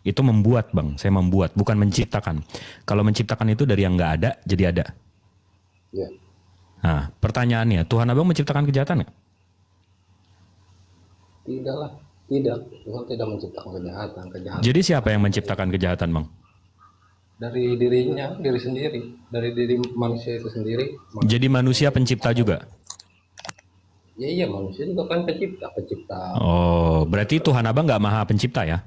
Itu membuat, Bang. Saya membuat, bukan menciptakan. Kalau menciptakan itu dari yang nggak ada jadi ada. Ya. Nah, pertanyaannya, Tuhan Abang menciptakan kejahatan nggak? Tidaklah, tidak. Tuhan tidak menciptakan kejahatan. Jadi siapa yang menciptakan kejahatan, Bang? Dari dirinya, diri sendiri, dari diri manusia itu sendiri. Jadi manusia pencipta juga? Ya iya, manusia juga kan pencipta. Oh, berarti Tuhan Abang nggak maha pencipta ya?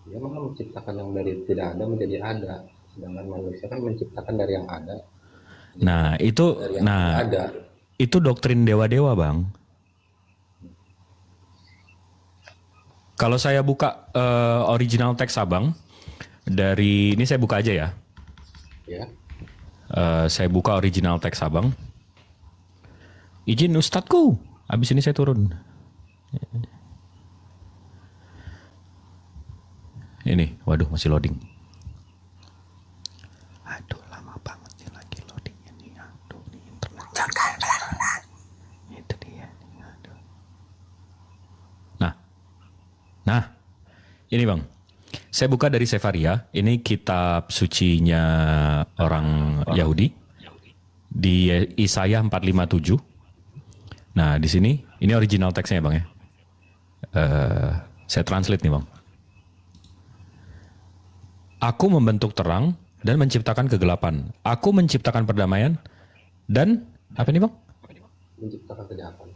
Dia malah menciptakan yang dari tidak ada menjadi ada. Sedangkan manusia kan menciptakan dari yang ada. Nah, itu itu doktrin dewa-dewa, Bang. Kalau saya buka original teks Abang dari ini, saya buka aja ya. Ya. Saya buka original teks Abang. Izin Ustadku, habis ini saya turun. Ini, waduh masih loading. Aduh lama banget nih lagi loadingnya nih. Aduh nih internet. Itu dia. Aduh. Nah, ini Bang. Saya buka dari Sefaria. Ini kitab sucinya orang Yahudi di Yesaya 457. Nah, di sini ini original teksnya Bang ya. Saya translate nih Bang. Aku membentuk terang dan menciptakan kegelapan. Aku menciptakan perdamaian dan apa nih Bang? Menciptakan kejahatan.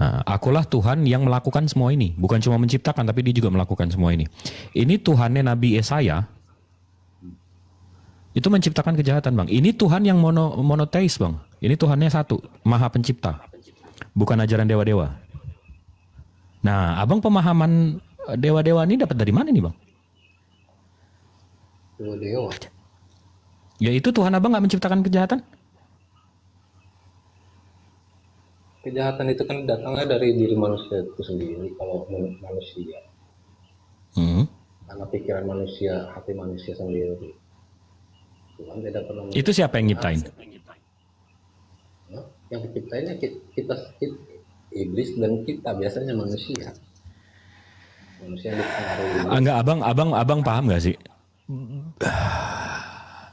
Nah, akulah Tuhan yang melakukan semua ini. Bukan cuma menciptakan, tapi dia juga melakukan semua ini. Ini Tuhannya Nabi Yesaya. Itu menciptakan kejahatan Bang. Ini Tuhan yang monoteis Bang. Ini Tuhannya satu, maha pencipta. Bukan ajaran dewa-dewa. Nah, Abang pemahaman dewa-dewa ini dapat dari mana nih Bang? Dewa-dewa. Ya itu Tuhan Abang nggak menciptakan kejahatan? Kejahatan itu kan datangnya dari diri manusia itu sendiri. Kalau manusia, karena pikiran manusia, hati manusia sendiri. Tuhan tidak pernah. Itu siapa yang nyiptain? Yang diciptainnya kita, iblis dan kita, biasanya manusia. Manusia yang dipengaruhi. Enggak, abang paham nggak sih?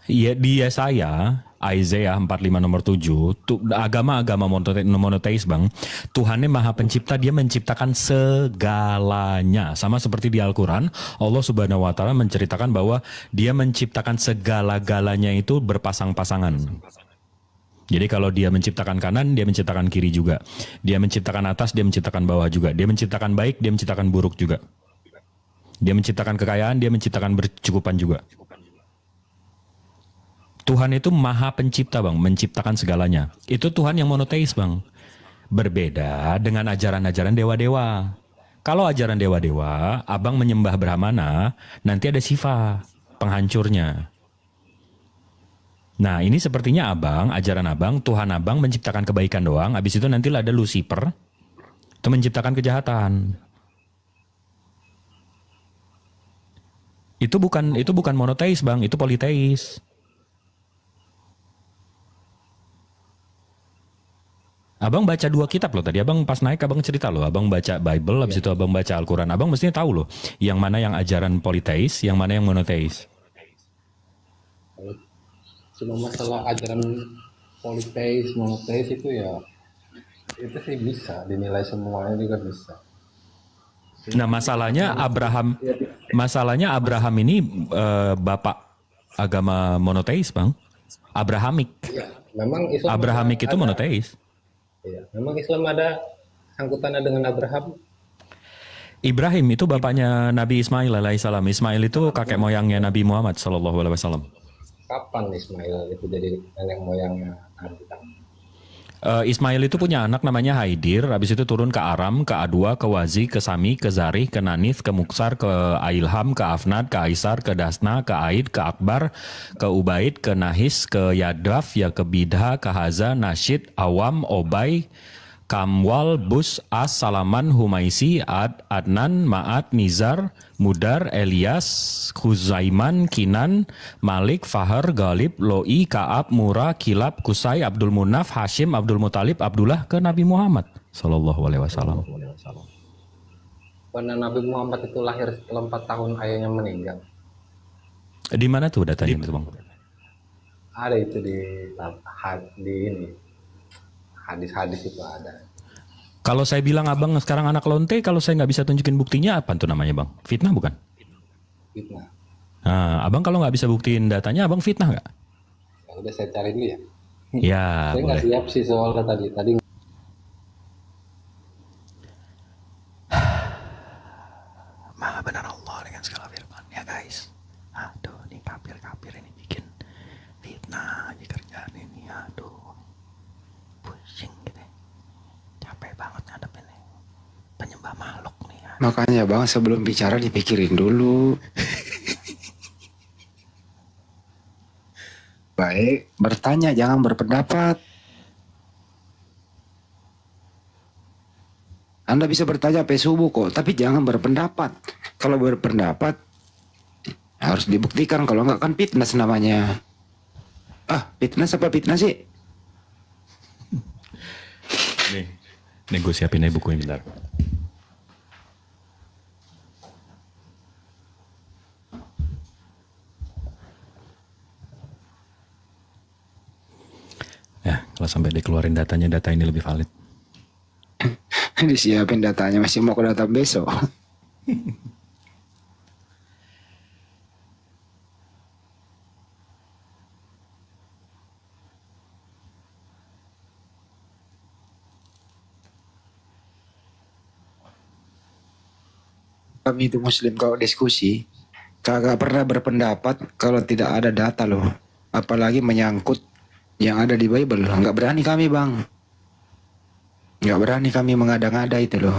Ya, di Yesaya, Isaiah 45 nomor 7, agama-agama monoteis Bang, Tuhannya maha pencipta, dia menciptakan segalanya. Sama seperti di Al-Quran, Allah Subhanahu wa Ta'ala menceritakan bahwa dia menciptakan segala-galanya itu berpasang-pasangan. Jadi kalau dia menciptakan kanan, dia menciptakan kiri juga. Dia menciptakan atas, dia menciptakan bawah juga. Dia menciptakan baik, dia menciptakan buruk juga. Dia menciptakan kekayaan, dia menciptakan bercukupan juga. Tuhan itu maha pencipta Bang, menciptakan segalanya. Itu Tuhan yang monoteis Bang. Berbeda dengan ajaran-ajaran dewa-dewa. Kalau ajaran dewa-dewa, Abang menyembah Brahmana, nanti ada Siva, penghancurnya. Nah ini sepertinya Abang, ajaran Abang, Tuhan Abang menciptakan kebaikan doang, habis itu nanti ada Lucifer, itu menciptakan kejahatan. Itu bukan monoteis Bang, itu politeis. Abang baca 2 kitab loh tadi. Abang pas naik abang cerita loh. Abang baca Bible, habis itu abang baca Al-Quran. Abang mestinya tahu loh. Yang mana yang ajaran politeis, yang mana yang monoteis. Cuma masalah ajaran politeis, monoteis itu ya, itu sih bisa dinilai semuanya juga bisa. Nah masalahnya Abraham ini bapak agama monoteis Bang. Abrahamik. Ya, memang Islam Abrahamik itu monoteis. Ya, memang Islam ada sangkutannya dengan Abraham. Ibrahim itu bapaknya Nabi Ismail alaihissalam. Ismail itu kakek moyangnya Nabi Muhammad sallallahu alaihi wasallam. Kapan Ismail itu jadi nenek moyangnya Nabi? Ismail itu punya anak namanya Haidir, habis itu turun ke Aram, ke Adwa, ke Wazi, ke Sami, ke Zarih, ke Nanith, ke Muksar, ke Ailham, ke Afnad, ke Aisar, ke Dasna, ke Aid, ke Akbar, ke Ubaid, ke Nahis, ke Yadraf, ya ke Bidha, ke Haza, Nasyid, Awam, Obay, Kamwal, Bus, As, Salaman, Humaisi, Adnan, Ma'at, Nizar, Mudar, Elias, Khuzaiman, Kinan, Malik, Fahar, Galib, Loi, Ka'ab, Murah, Kilab, Kusai, Abdul Munaf, Hashim, Abdul Muttalib, Abdullah ke Nabi Muhammad sallallahu alaihi wasallam. Karena Nabi Muhammad itu lahir setelah 4 tahun ayahnya meninggal. Di mana tuh datanya itu bang? Ada itu di ini hadis-hadis itu ada. Kalau saya bilang abang sekarang anak lonte, kalau saya nggak bisa tunjukin buktinya, apa tuh namanya bang? Fitnah bukan? Fitnah. Nah, abang kalau nggak bisa buktiin datanya, abang fitnah nggak? Ya udah saya cari dulu ya. Ya, Saya nggak boleh. siap sih soalnya tadi. Maha benar Allah dengan segala firman ya guys. Aduh, nih kafir ini bikin fitnah aja kerjaan ini. Aduh, pusing gitu. Capek banget ngadepin nih penyembah makhluk nih. Makanya bang, sebelum bicara dipikirin dulu. Baik, bertanya jangan berpendapat. Anda bisa bertanya sampai subuh kok, tapi jangan berpendapat. Kalau berpendapat harus dibuktikan, kalau enggak kan fitnah namanya. Fitnah apa fitnah sih? Nih gue siapin aja bukunya bentar. Ya, kalau sampai dikeluarin datanya, data ini lebih valid. Disiapin datanya, masih mau ke data besok. Kami itu muslim kalau diskusi kagak pernah berpendapat kalau tidak ada data loh, apalagi menyangkut yang ada di Bible. Nggak berani kami bang, nggak berani kami mengada-ngada itu loh.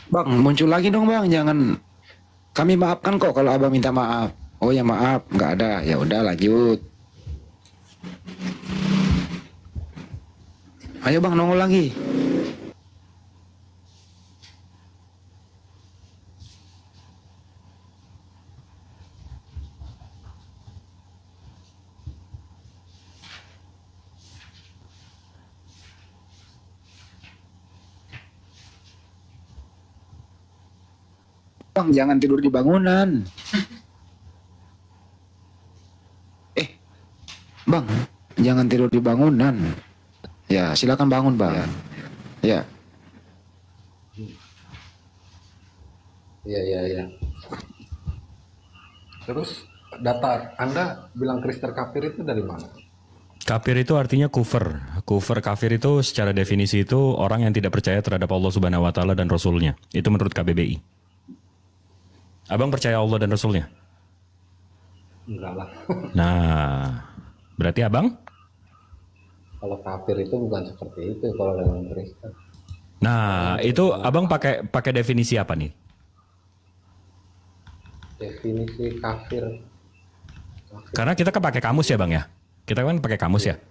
Bang, muncul lagi dong bang, jangan. Kami maafkan kok kalau abang minta maaf. Oh ya maaf, nggak ada. Ya udah lanjut. Ayo bang, nongol lagi. Bang, jangan tidur di bangunan. Bang, jangan tidur di bangunan. Ya, silakan bangun, Bang. Ya. Iya. Terus data Anda bilang Kristen kafir itu dari mana? Kafir itu artinya kufur. Kufur kafir itu secara definisi itu orang yang tidak percaya terhadap Allah Subhanahu wa taala dan Rasulnya. Itu menurut KBBI. Abang percaya Allah dan Rasulnya? Enggak lah. Nah, berarti abang? Kalau kafir itu bukan seperti itu kalau dalam Kristen. Nah, itu abang pakai definisi apa nih? Definisi kafir. Karena kita kan pakai kamus ya bang ya? Kita kan pakai kamus ya?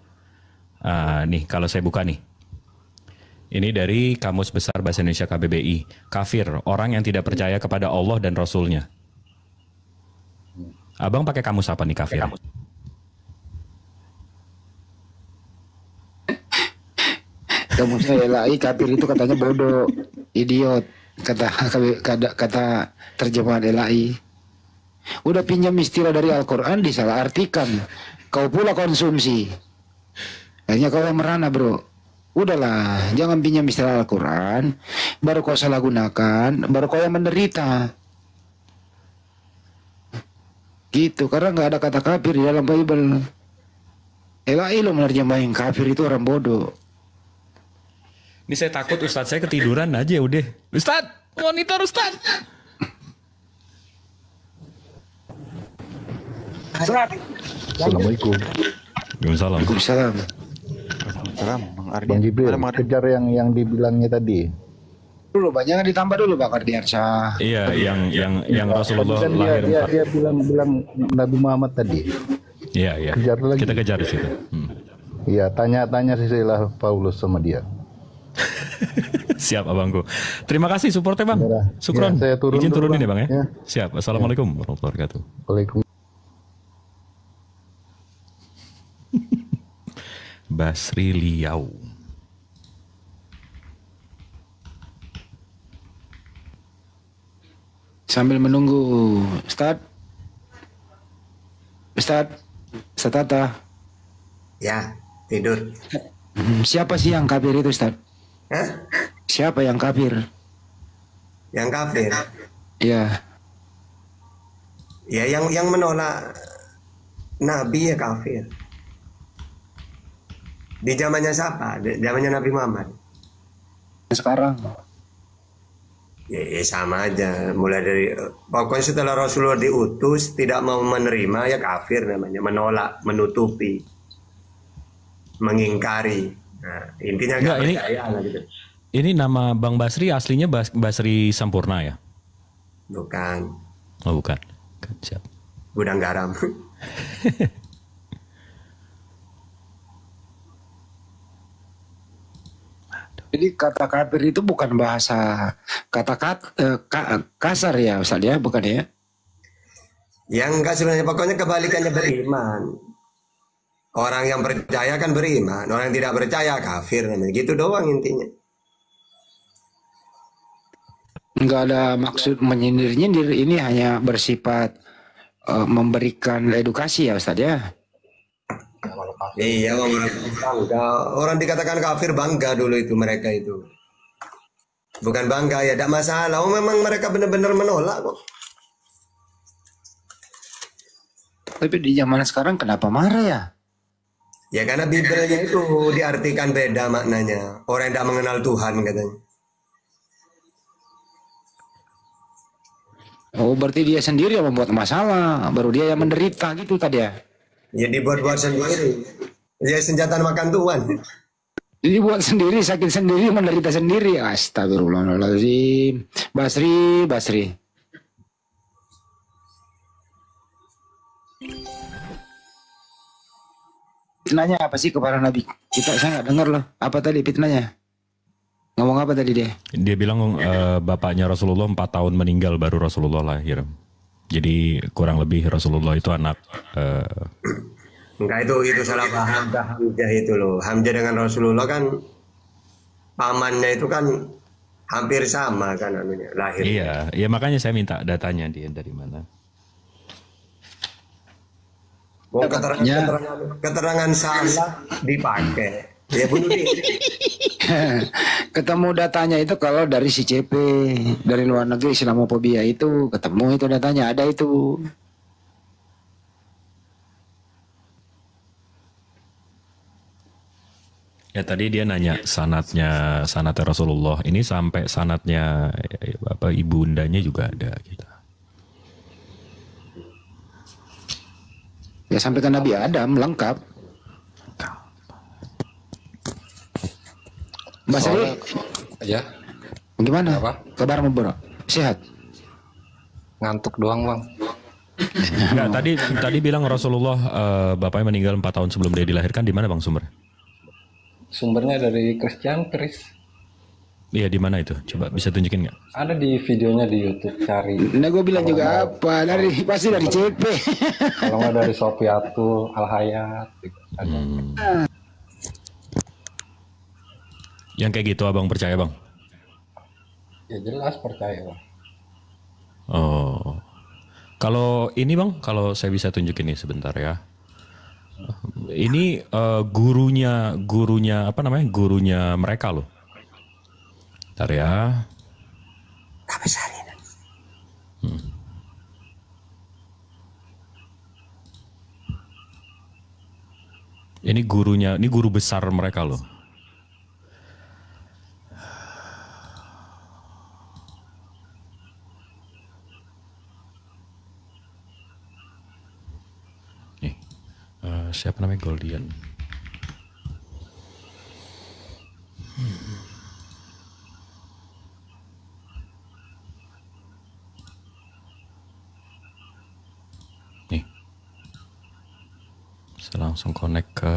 Nih, kalau saya buka nih. Ini dari Kamus Besar Bahasa Indonesia KBBI. Kafir, orang yang tidak percaya kepada Allah dan Rasulnya. Abang pakai kamus apa nih kafir? Kamus LAI kafir itu katanya bodoh, idiot. Kata terjemahan LAI. Udah pinjam istilah dari Al-Quran disalahartikan. Kau pula konsumsi. Akhirnya kau yang merana bro. Udahlah, jangan pinjam istilah Al-Quran, baru kau salah gunakan, baru kau yang menderita. Gitu, karena nggak ada kata kafir di dalam Bible. LAI lo menerjemahin kafir itu orang bodoh. Ini saya takut Ustadz saya ketiduran aja udah. Ustadz, monitor Ustadz. Assalamualaikum. Waalaikumsalam. Waalaikumsalam. Bang Jibril, kejar yang dibilangnya tadi. Dulu banyak ditambah dulu Bang Ardiansyah. Iya, yang Rasulullah Kan lahir. dia bilang Nabi Muhammad tadi. Iya, iya. Kejar lagi. Kita kejar di situ. Iya, tanya-tanya sisilah Paulus sama dia. Siap abangku. Terima kasih supportnya bang. Benar. Sukron. Ya, saya turun Izin dulu, turunin Bang. ya bang ya. Ya. Siap. Assalamualaikum warahmatullahi wabarakatuh. Waalaikumsalam. Basri Liau. Sambil menunggu Ustadz Tata. Ya, tidur. Siapa sih yang kafir itu Ustadz? Hah? Siapa yang kafir? Yang kafir? Ya, Ya, yang menolak Nabi ya kafir. Di zamannya siapa? Di zamannya Nabi Muhammad. sekarang. Ya, sama aja. Mulai dari pokoknya setelah Rasulullah diutus tidak mau menerima ya kafir namanya, menolak, menutupi, mengingkari. Nah, intinya Enggak, nggak percaya lah gitu. Ini nama Bang Basri aslinya Basri Sampurna ya? Bukan Oh bukan. Siap. gudang garam. Jadi kata kafir itu bukan bahasa kasar ya Ustadz ya, bukan ya? Yang enggak sebenarnya pokoknya kebalikannya beriman. Orang yang percaya kan beriman, orang yang tidak percaya kafir namanya. Gitu doang intinya. Nggak ada maksud menyindir-nyindir, ini hanya bersifat memberikan edukasi ya Ustadz ya. Iya, orang bangga. Orang dikatakan kafir bangga dulu itu mereka itu. Bukan bangga ya, tidak masalah. Oh, memang mereka benar-benar menolak kok. Tapi di zaman sekarang kenapa marah ya? Ya karena Bibelnya itu diartikan beda maknanya. Orang yang tidak mengenal Tuhan katanya. Oh berarti dia sendiri yang membuat masalah, baru dia yang menderita gitu tadi ya? Ya dibuat-buat sendiri. Ya senjata makan Tuhan. Jadi buat sendiri, sakit sendiri, menderita sendiri. Astagfirullahaladzim. Basri. Fitnahnya apa sih kepada Nabi? Saya nggak dengar loh. Apa tadi fitnahnya? Ngomong apa tadi dia? Dia bilang bapaknya Rasulullah 4 tahun meninggal baru Rasulullah lahir. Jadi kurang lebih Rasulullah itu anak Enggak, itu salah paham. Hamzah itu loh. Hamzah dengan Rasulullah kan pamannya itu kan hampir sama kan anunya lahir. Iya makanya saya minta datanya dia dari mana. Oh, keterangan salah dipakai. Ya bunuh diri. Ketemu datanya itu kalau dari si CP, dari luar negeri, Islamofobia itu ketemu itu datanya, ada itu. Ya tadi dia nanya sanatnya Rasulullah ini sampai sanatnya apa ibundanya juga ada gitu. Ya sampai ke Nabi Adam lengkap. Mbak Sri, Ya, gimana? Apa? Kabarmu bro? Sehat? ngantuk doang bang. Enggak, tadi bilang Rasulullah bapaknya meninggal 4 tahun sebelum dia dilahirkan, di mana Bang sumber? Sumbernya dari Christian Chris. Iya, di mana itu? Coba bisa tunjukin nggak? Ada di videonya di YouTube, cari. Nah gue bilang juga apa? Pasti dari CP. Kalau nggak dari Sofiatul Al Hayat. Ada. Yang kayak gitu abang percaya bang? Ya jelas percaya bang. Oh, kalau ini bang, kalau saya bisa tunjukin nih sebentar ya. Ini gurunya apa namanya? Gurunya mereka loh. Bentar ya. Ini gurunya, ini guru besar mereka loh. Nih, siapa namanya Goldian? Nih. Saya langsung connect ke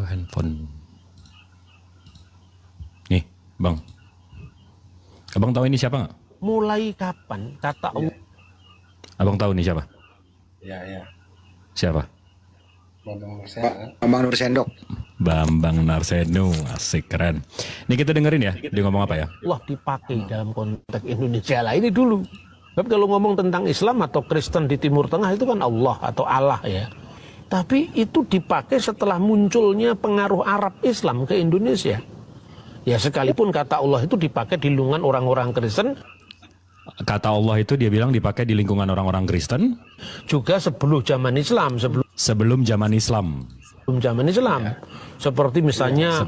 handphone. Nih, Bang. Abang tahu ini siapa nggak? Mulai kapan kata Allah? Abang tahu nih siapa? Ya. Siapa? Bambang Nursena. Bambang Nur Sendok. Bambang Narseno, asik keren. Ini kita dengerin ya, dia ngomong apa ya? Allah dipakai dalam konteks Indonesia lah ini dulu. Tapi kalau ngomong tentang Islam atau Kristen di Timur Tengah itu kan Allah atau Allah ya. Tapi itu dipakai setelah munculnya pengaruh Arab Islam ke Indonesia. Ya sekalipun kata Allah itu dipakai di lingkungan orang-orang Kristen. Kata Allah itu dia bilang dipakai di lingkungan orang-orang Kristen. Juga sebelum zaman Islam. Sebelum zaman Islam. Seperti misalnya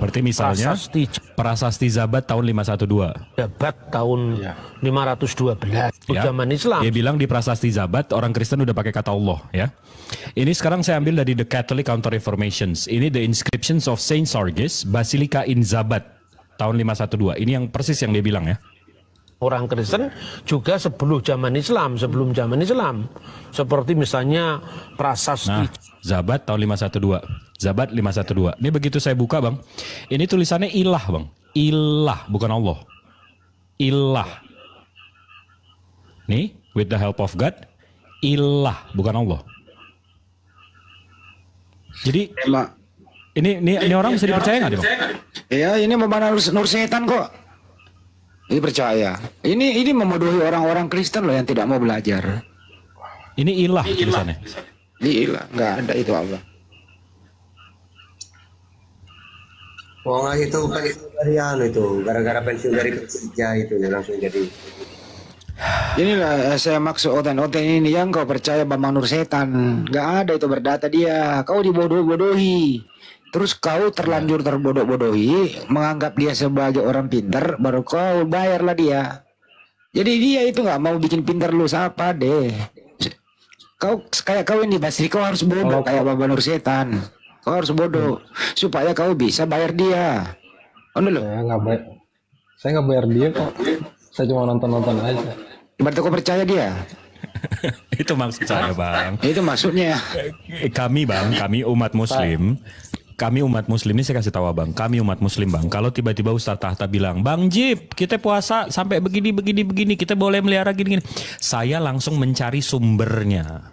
Prasasti Zabat tahun 512. Zabat tahun 512 Ya. zaman Islam. Dia bilang di Prasasti Zabat orang Kristen udah pakai kata Allah ya. Ini sekarang saya ambil dari The Catholic Counter Reformations. Ini The Inscriptions of Saint Sorges Basilica in Zabat tahun 512. Ini yang persis yang dia bilang ya. Orang Kristen juga sebelum zaman Islam. Seperti misalnya Prasasti Zabat tahun 512. Zabat 512. Ini begitu saya buka, Bang. Ini tulisannya ilah, Bang. Ilah, bukan Allah. Ilah. Nih, with the help of God, ilah, bukan Allah. Jadi ini orang bisa dipercaya nggak, Bang? Ya, ini Bambang Nur Setan kok. Ini percaya. Ini memodohi orang-orang Kristen loh yang tidak mau belajar. Ini ilah tulisannya. Ilah, nggak ada itu Allah. Oh nggak itu pensiun dari itu, gara-gara pensiun dari kerja itu dia langsung jadi. Inilah saya maksud oten ini yang kau percaya Bambang Nur Setan. Nggak ada itu berdata dia. Kau dibodoh-bodohi. Terus kau terlanjur terbodoh-bodohi, menganggap dia sebagai orang pintar, baru kau bayarlah dia. Jadi dia itu nggak mau bikin pintar lu, siapa deh. Kau kayak kau ini pasti kau harus bodoh kayak Bambang Nur Setan. Kau harus bodoh supaya kau bisa bayar dia. Oh dulu. Saya nggak bayar dia kok. Saya cuma nonton aja. Berarti kau percaya dia? Itu maksud saya, Bang. Itu maksudnya. Kami umat Muslim. Kami umat Muslim ini saya kasih tahu Abang, kami umat Muslim Bang. Kalau tiba-tiba Ustaz Tahta bilang, Bang Jip, kita puasa sampai begini, kita boleh melihara gini. Saya langsung mencari sumbernya.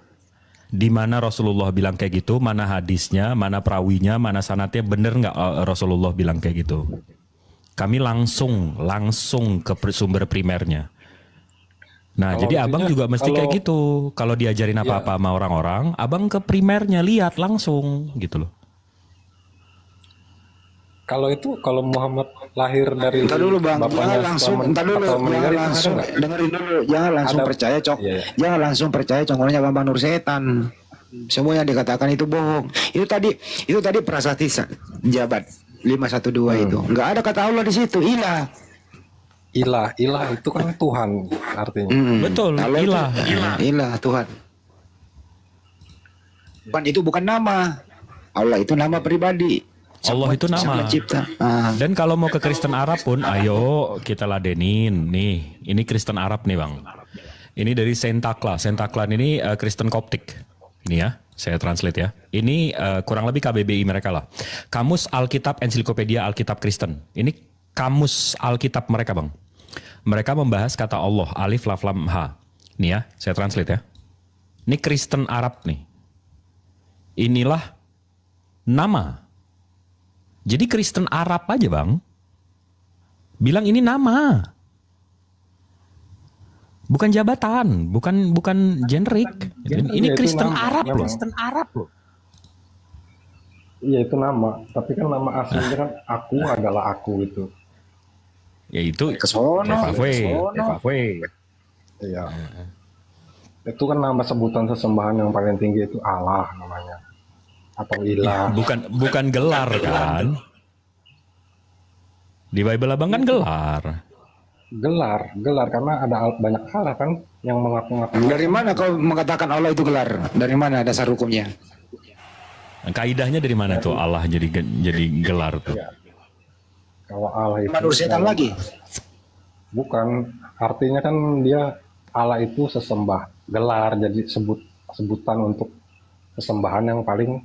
Di mana Rasulullah bilang kayak gitu, mana hadisnya, mana perawinya, mana sanatnya, bener nggak Rasulullah bilang kayak gitu? Kami langsung ke sumber primernya. Nah, jadi Abang juga mesti kayak gitu. Kalau diajarin apa-apa sama orang-orang, Abang ke primernya lihat langsung gitu loh. Kalau Muhammad lahir dari Entar dulu Bang, bapaknya dengerin dulu, jangan langsung percaya jangan langsung percaya congolnya Bambang Nur Setan. Semua yang dikatakan itu bohong. Itu tadi Prasasti Zabat 512 itu. Enggak ada kata Allah di situ, ilah. Ilah itu kan Tuhan artinya. Betul, Ilah Tuhan. Bukan itu bukan nama. Allah itu nama pribadi. Allah itu nama. Dan kalau mau ke Kristen Arab pun, ayo kita ladenin. Nih, ini Kristen Arab nih Bang. Ini dari Sentakla. Sentaklan ini Kristen Koptik. Ini ya, saya translate ya. Ini kurang lebih KBBI mereka lah. Kamus Alkitab Ensiklopedia Alkitab Kristen. Ini kamus Alkitab mereka Bang. Mereka membahas kata Allah, alif, laf, lam, ha. Nih ya, saya translate ya. Ini Kristen Arab nih. Inilah nama. Jadi Kristen Arab aja Bang. Bilang ini nama. Bukan jabatan, bukan generik. Ini Kristen Arab loh. Kristen Arab loh. Iya itu nama, tapi kan nama aslinya kan aku adalah aku itu. Ya itu Kesono. Iya. Itu kan nama sebutan sesembahan yang paling tinggi itu Allah namanya. Atau ilah. Bukan gelar kan? Di Bible Abang kan gelar. Gelar karena ada banyak hal kan yang mengaku-ngaku. Dari mana kau mengatakan Allah itu gelar? Dari mana dasar hukumnya? Kaidahnya dari mana tuh Allah jadi gelar tuh? Ya. Kalau Allah itu Nur Setan lagi. Bukan, artinya kan dia Allah itu sesembah, gelar jadi sebutan untuk sesembahan yang paling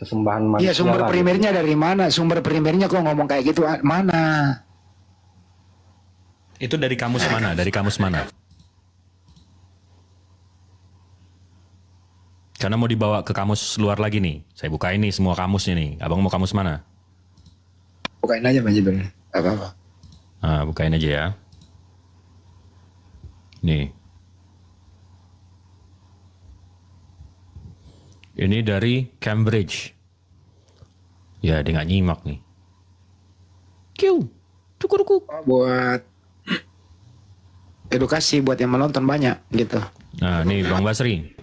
sesembahan Iya, manusia sumber lah. primernya dari mana? Sumber primernya kok ngomong kayak gitu mana? Itu dari kamus mana? Dari kamus mana? Karena mau dibawa ke kamus luar lagi nih. Saya buka ini semua kamusnya nih. Abang mau kamus mana? Bukain aja Bang Jibril. Gak apa-apa. Nah, bukain aja ya. Nih. Ini dari Cambridge. Ya, dia nggak nyimak nih. Kiu, cukuruku. Buat edukasi buat yang menonton banyak gitu. Nah, nih Bang Basri.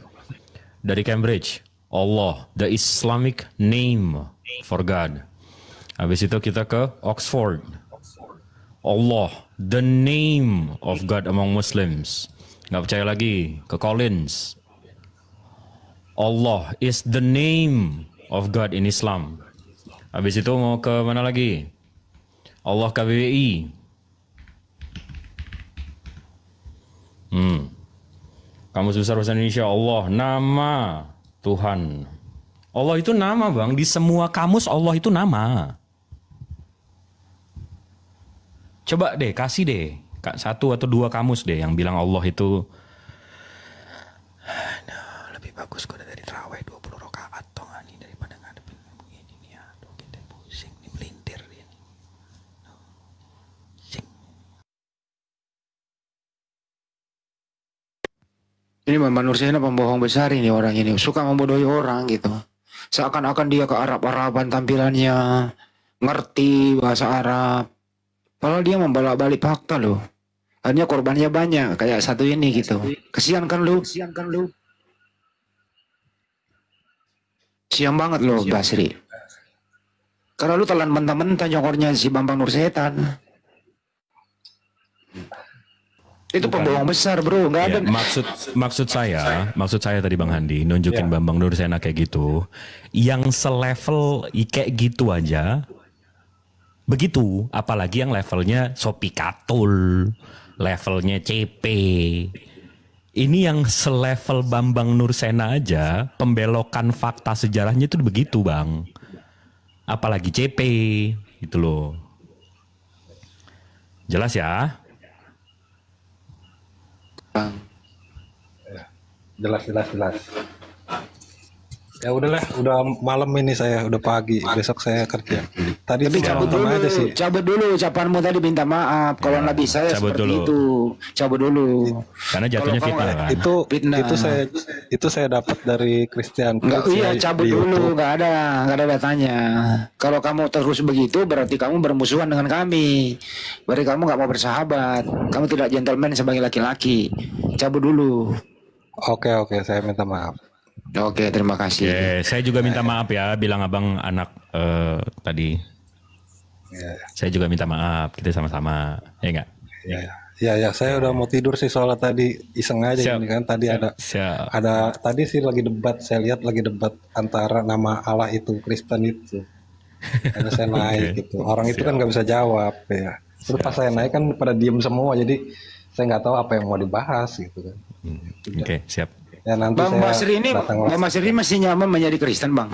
Dari Cambridge. Allah, the Islamic name for God. Habis itu kita ke Oxford. Allah, the name of God among Muslims. Nggak percaya lagi, ke Collins. Allah is the name of God in Islam. Habis itu mau ke mana lagi? Allah KBBI. Kamus Besar Bahasa Indonesia. Allah, nama Tuhan. Allah itu nama Bang. Di semua kamus Allah itu nama. Coba deh, kasih deh. Satu atau dua kamus deh yang bilang Allah itu lebih bagus kalau dari terawih 20 rakaat toh nih daripada ngadepin begini nih. Aduh, kita pusing nih, melintir dia. Sing. Ini Bambang Nursena pembohong besar ini orang ini. Suka membodohi orang gitu. Seakan-akan dia ke Arab-Araban tampilannya. Ngerti bahasa Arab. Padahal dia membalak-balik fakta loh. Akhirnya korbannya banyak. Kayak satu ini gitu. Kesian kan lu? Siang banget loh Basri. Karena lu telan mentah-mentah nyongornya si Bambang Nursetan. Itu pembohong besar bro, nggak ada. Ya, maksud saya tadi Bang Handi nunjukin Bambang Nursena kayak gitu, yang selevel kayak gitu aja, begitu, apalagi yang levelnya Sopi Katul, levelnya CP, ini yang selevel Bambang Nursena aja, pembelokan fakta sejarahnya itu begitu Bang, apalagi CP, gitu loh, jelas ya? Jelas. Ya udahlah, udah malam ini saya, udah pagi, besok saya kerja. Tadi Tapi cabut aja sih. cabut dulu ucapanmu tadi, minta maaf. Kalau Nabi saya cabut seperti dulu. itu, cabut dulu. Karena jatuhnya Kalau fitnah kan. Fitnah. Itu saya dapat dari Christian. Enggak, iya cabut di dulu, YouTube. nggak ada datanya. Kalau kamu terus begitu, berarti kamu bermusuhan dengan kami. Berarti kamu nggak mau bersahabat. Kamu tidak gentleman sebagai laki-laki. Cabut dulu. Oke, saya minta maaf. Oke, terima kasih. Oke, saya juga minta maaf ya, bilang abang anak tadi. Saya juga minta maaf, kita sama-sama, ya enggak? Ya, saya udah mau tidur sih soalnya tadi iseng aja Siap. ini kan. Tadi ada tadi sih lagi debat, saya lihat lagi debat antara nama Allah itu Kristen itu. Ada saya naik gitu. Orang itu kan nggak bisa jawab ya. Terus pas saya naik kan pada diem semua, jadi saya nggak tahu apa yang mau dibahas gitu kan. Oke, siap. Ya nanti Bang saya Basri ini, datang Bang Basri masih nyaman menjadi Kristen, Bang?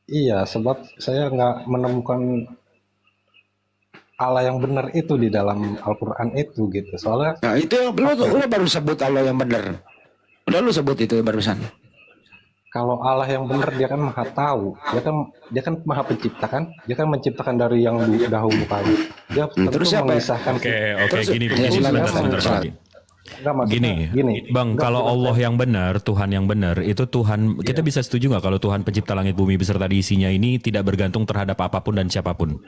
Iya, sebab saya nggak menemukan Allah yang benar itu di dalam Al-Quran itu gitu. Soalnya Nah itu lu baru sebut Allah yang benar. Udah lu sebut itu barusan. kalau Allah yang benar dia kan maha tahu, dia kan maha pencipta kan, dia kan menciptakan dari yang dahulu kali. Dia tentu terus siapa ya? memisahkan. Oke, Terus- gini, ya, silakan, sebentar silakan. lagi. Enggak, maksudnya Gini, Bang, Enggak, kalau enggak, Allah yang benar, Tuhan yang benar, itu Tuhan, kita bisa setuju nggak kalau Tuhan pencipta langit bumi beserta diisinya ini tidak bergantung terhadap apapun dan siapapun?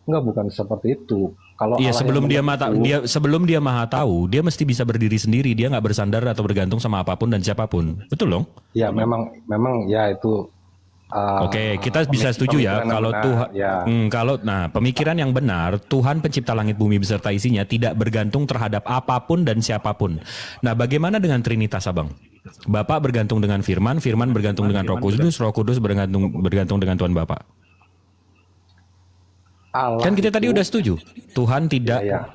enggak, bukan seperti itu. Kalau Iya, Allah sebelum yang dia benar itu- sebelum dia maha tahu, dia mesti bisa berdiri sendiri, dia nggak bersandar atau bergantung sama apapun dan siapapun. Betul dong? ya memang ya itu. Oke, kita bisa setuju ya pemikiran yang kalau benar, Tuhan, ya. pemikiran yang benar, Tuhan pencipta langit bumi beserta isinya tidak bergantung terhadap apapun dan siapapun. Nah, bagaimana dengan Trinitas, Abang? Bapak bergantung dengan Firman, Firman bergantung dengan Roh Kudus, Roh Kudus bergantung dengan Tuhan Bapak. Allah Kan kita tadi itu- udah setuju, Tuhan tidak ya.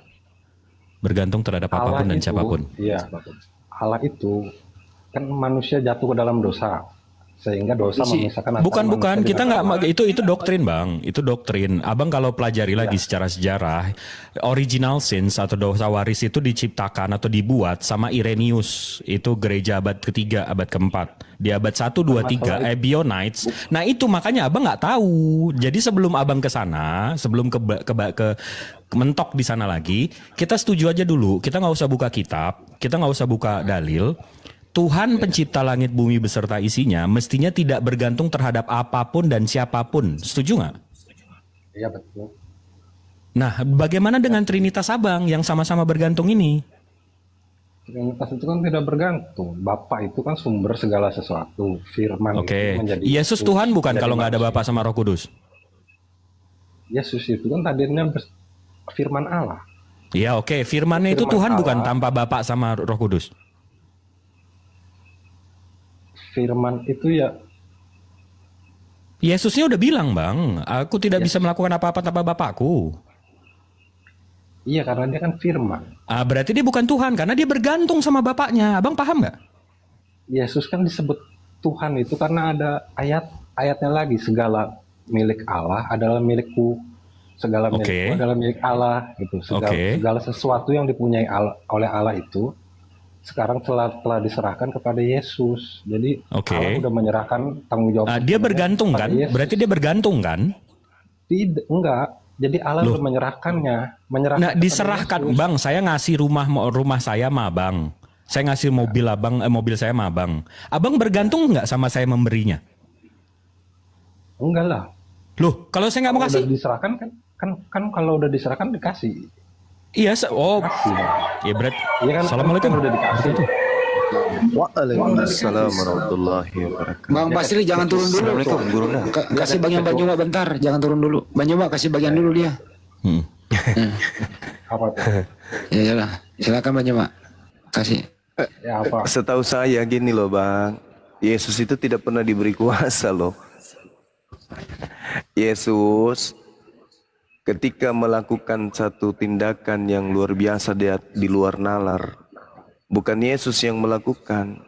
bergantung terhadap apapun dan siapapun. Iya, Allah itu kan manusia jatuh ke dalam dosa. sehingga dosa memisahkan antara Bukan, manusia kita dengan nggak, Allah. itu doktrin bang, itu doktrin. Abang kalau pelajari lagi secara sejarah, original sins atau dosa waris itu diciptakan atau dibuat sama Irenaeus, itu gereja abad ketiga, abad keempat. Di abad 1, 2, 3, Ebionites. Nah itu makanya abang nggak tahu. Jadi sebelum abang ke sana, sebelum ke mentok di sana lagi, kita setuju aja dulu. Kita nggak usah buka kitab, kita nggak usah buka dalil. Tuhan pencipta langit bumi beserta isinya mestinya tidak bergantung terhadap apapun dan siapapun. Setuju nggak? Iya betul. Nah, bagaimana dengan Trinitas Abang yang sama-sama bergantung ini? Trinitas itu kan tidak bergantung. Bapa itu kan sumber segala sesuatu. Firman Oke. itu menjadi Yesus Tuhan bukan kalau nggak ada Bapa sama Roh Kudus? Yesus itu kan tadinya firman Allah. Iya, oke. Firman-nya itu Firman Tuhan bukan Allah. tanpa Bapa sama Roh Kudus. Firman itu ya Yesusnya udah bilang, Bang, aku tidak bisa melakukan apa-apa tanpa Bapakku. iya karena dia kan firman. Berarti dia bukan Tuhan karena dia bergantung sama Bapaknya. Abang paham nggak? Yesus kan disebut Tuhan itu karena ada ayatnya lagi, segala milik Allah adalah milikku, segala milikku adalah milik Allah gitu. Segala sesuatu yang dipunyai oleh Allah itu sekarang telah diserahkan kepada Yesus. Jadi Allah udah menyerahkan tanggung jawab. Dia bergantung kan? Yesus. Berarti dia bergantung kan? Tidak, enggak. Jadi Allah udah menyerahkannya. Nah, diserahkan, Yesus. Bang, saya ngasih rumah saya sama Abang. Saya ngasih mobil Abang, mobil saya sama Abang. Abang bergantung nggak sama saya memberinya? Enggak lah. Loh, kalau saya nggak mau kasih? Udah diserahkan kan kalau udah diserahkan dikasih. Iya, ya berarti. Iya kan, Assalamualaikum. Kan udah dikasih. Waalaikumsalam warahmatullahi wabarakatuh. Bang Pasri jangan turun dulu. Assalamualaikum, Guru. Kasih bagian Bang Juma bentar, jangan turun dulu. Bang Juma kasih bagian dulu dia. Apa tuh? Ya lah, silakan Bang Juma. Kasih. Ya apa? Setahu saya gini loh Bang, Yesus itu tidak pernah diberi kuasa loh. Yesus ketika melakukan satu tindakan yang luar biasa di luar nalar, bukan Yesus yang melakukan.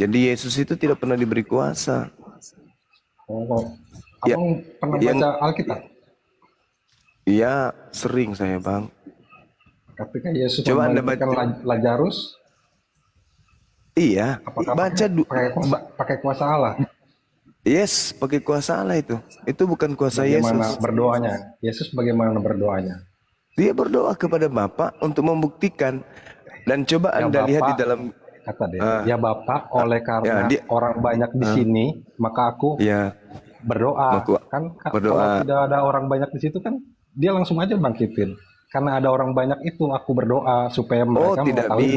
Jadi Yesus itu tidak pernah diberi kuasa. Oh, Abang pernah baca Alkitab? Iya, sering saya Bang. Ketika Yesus Coba Anda membangkitkan Lazarus, iya, apakah baca pakai kuasa Allah? Yes, pakai kuasa Allah itu. Itu bukan kuasa Bagaimana Yesus. berdoanya? Yesus bagaimana berdoanya? Dia berdoa kepada Bapa untuk membuktikan. Dan coba Ya Anda Bapak, lihat di dalam kata dia, ya Bapak, oleh karena orang banyak di sini, maka aku berdoa. Kan berdoa. Kalau tidak ada orang banyak di situ kan dia langsung aja bangkitin. Karena ada orang banyak itu aku berdoa supaya mereka mengetahui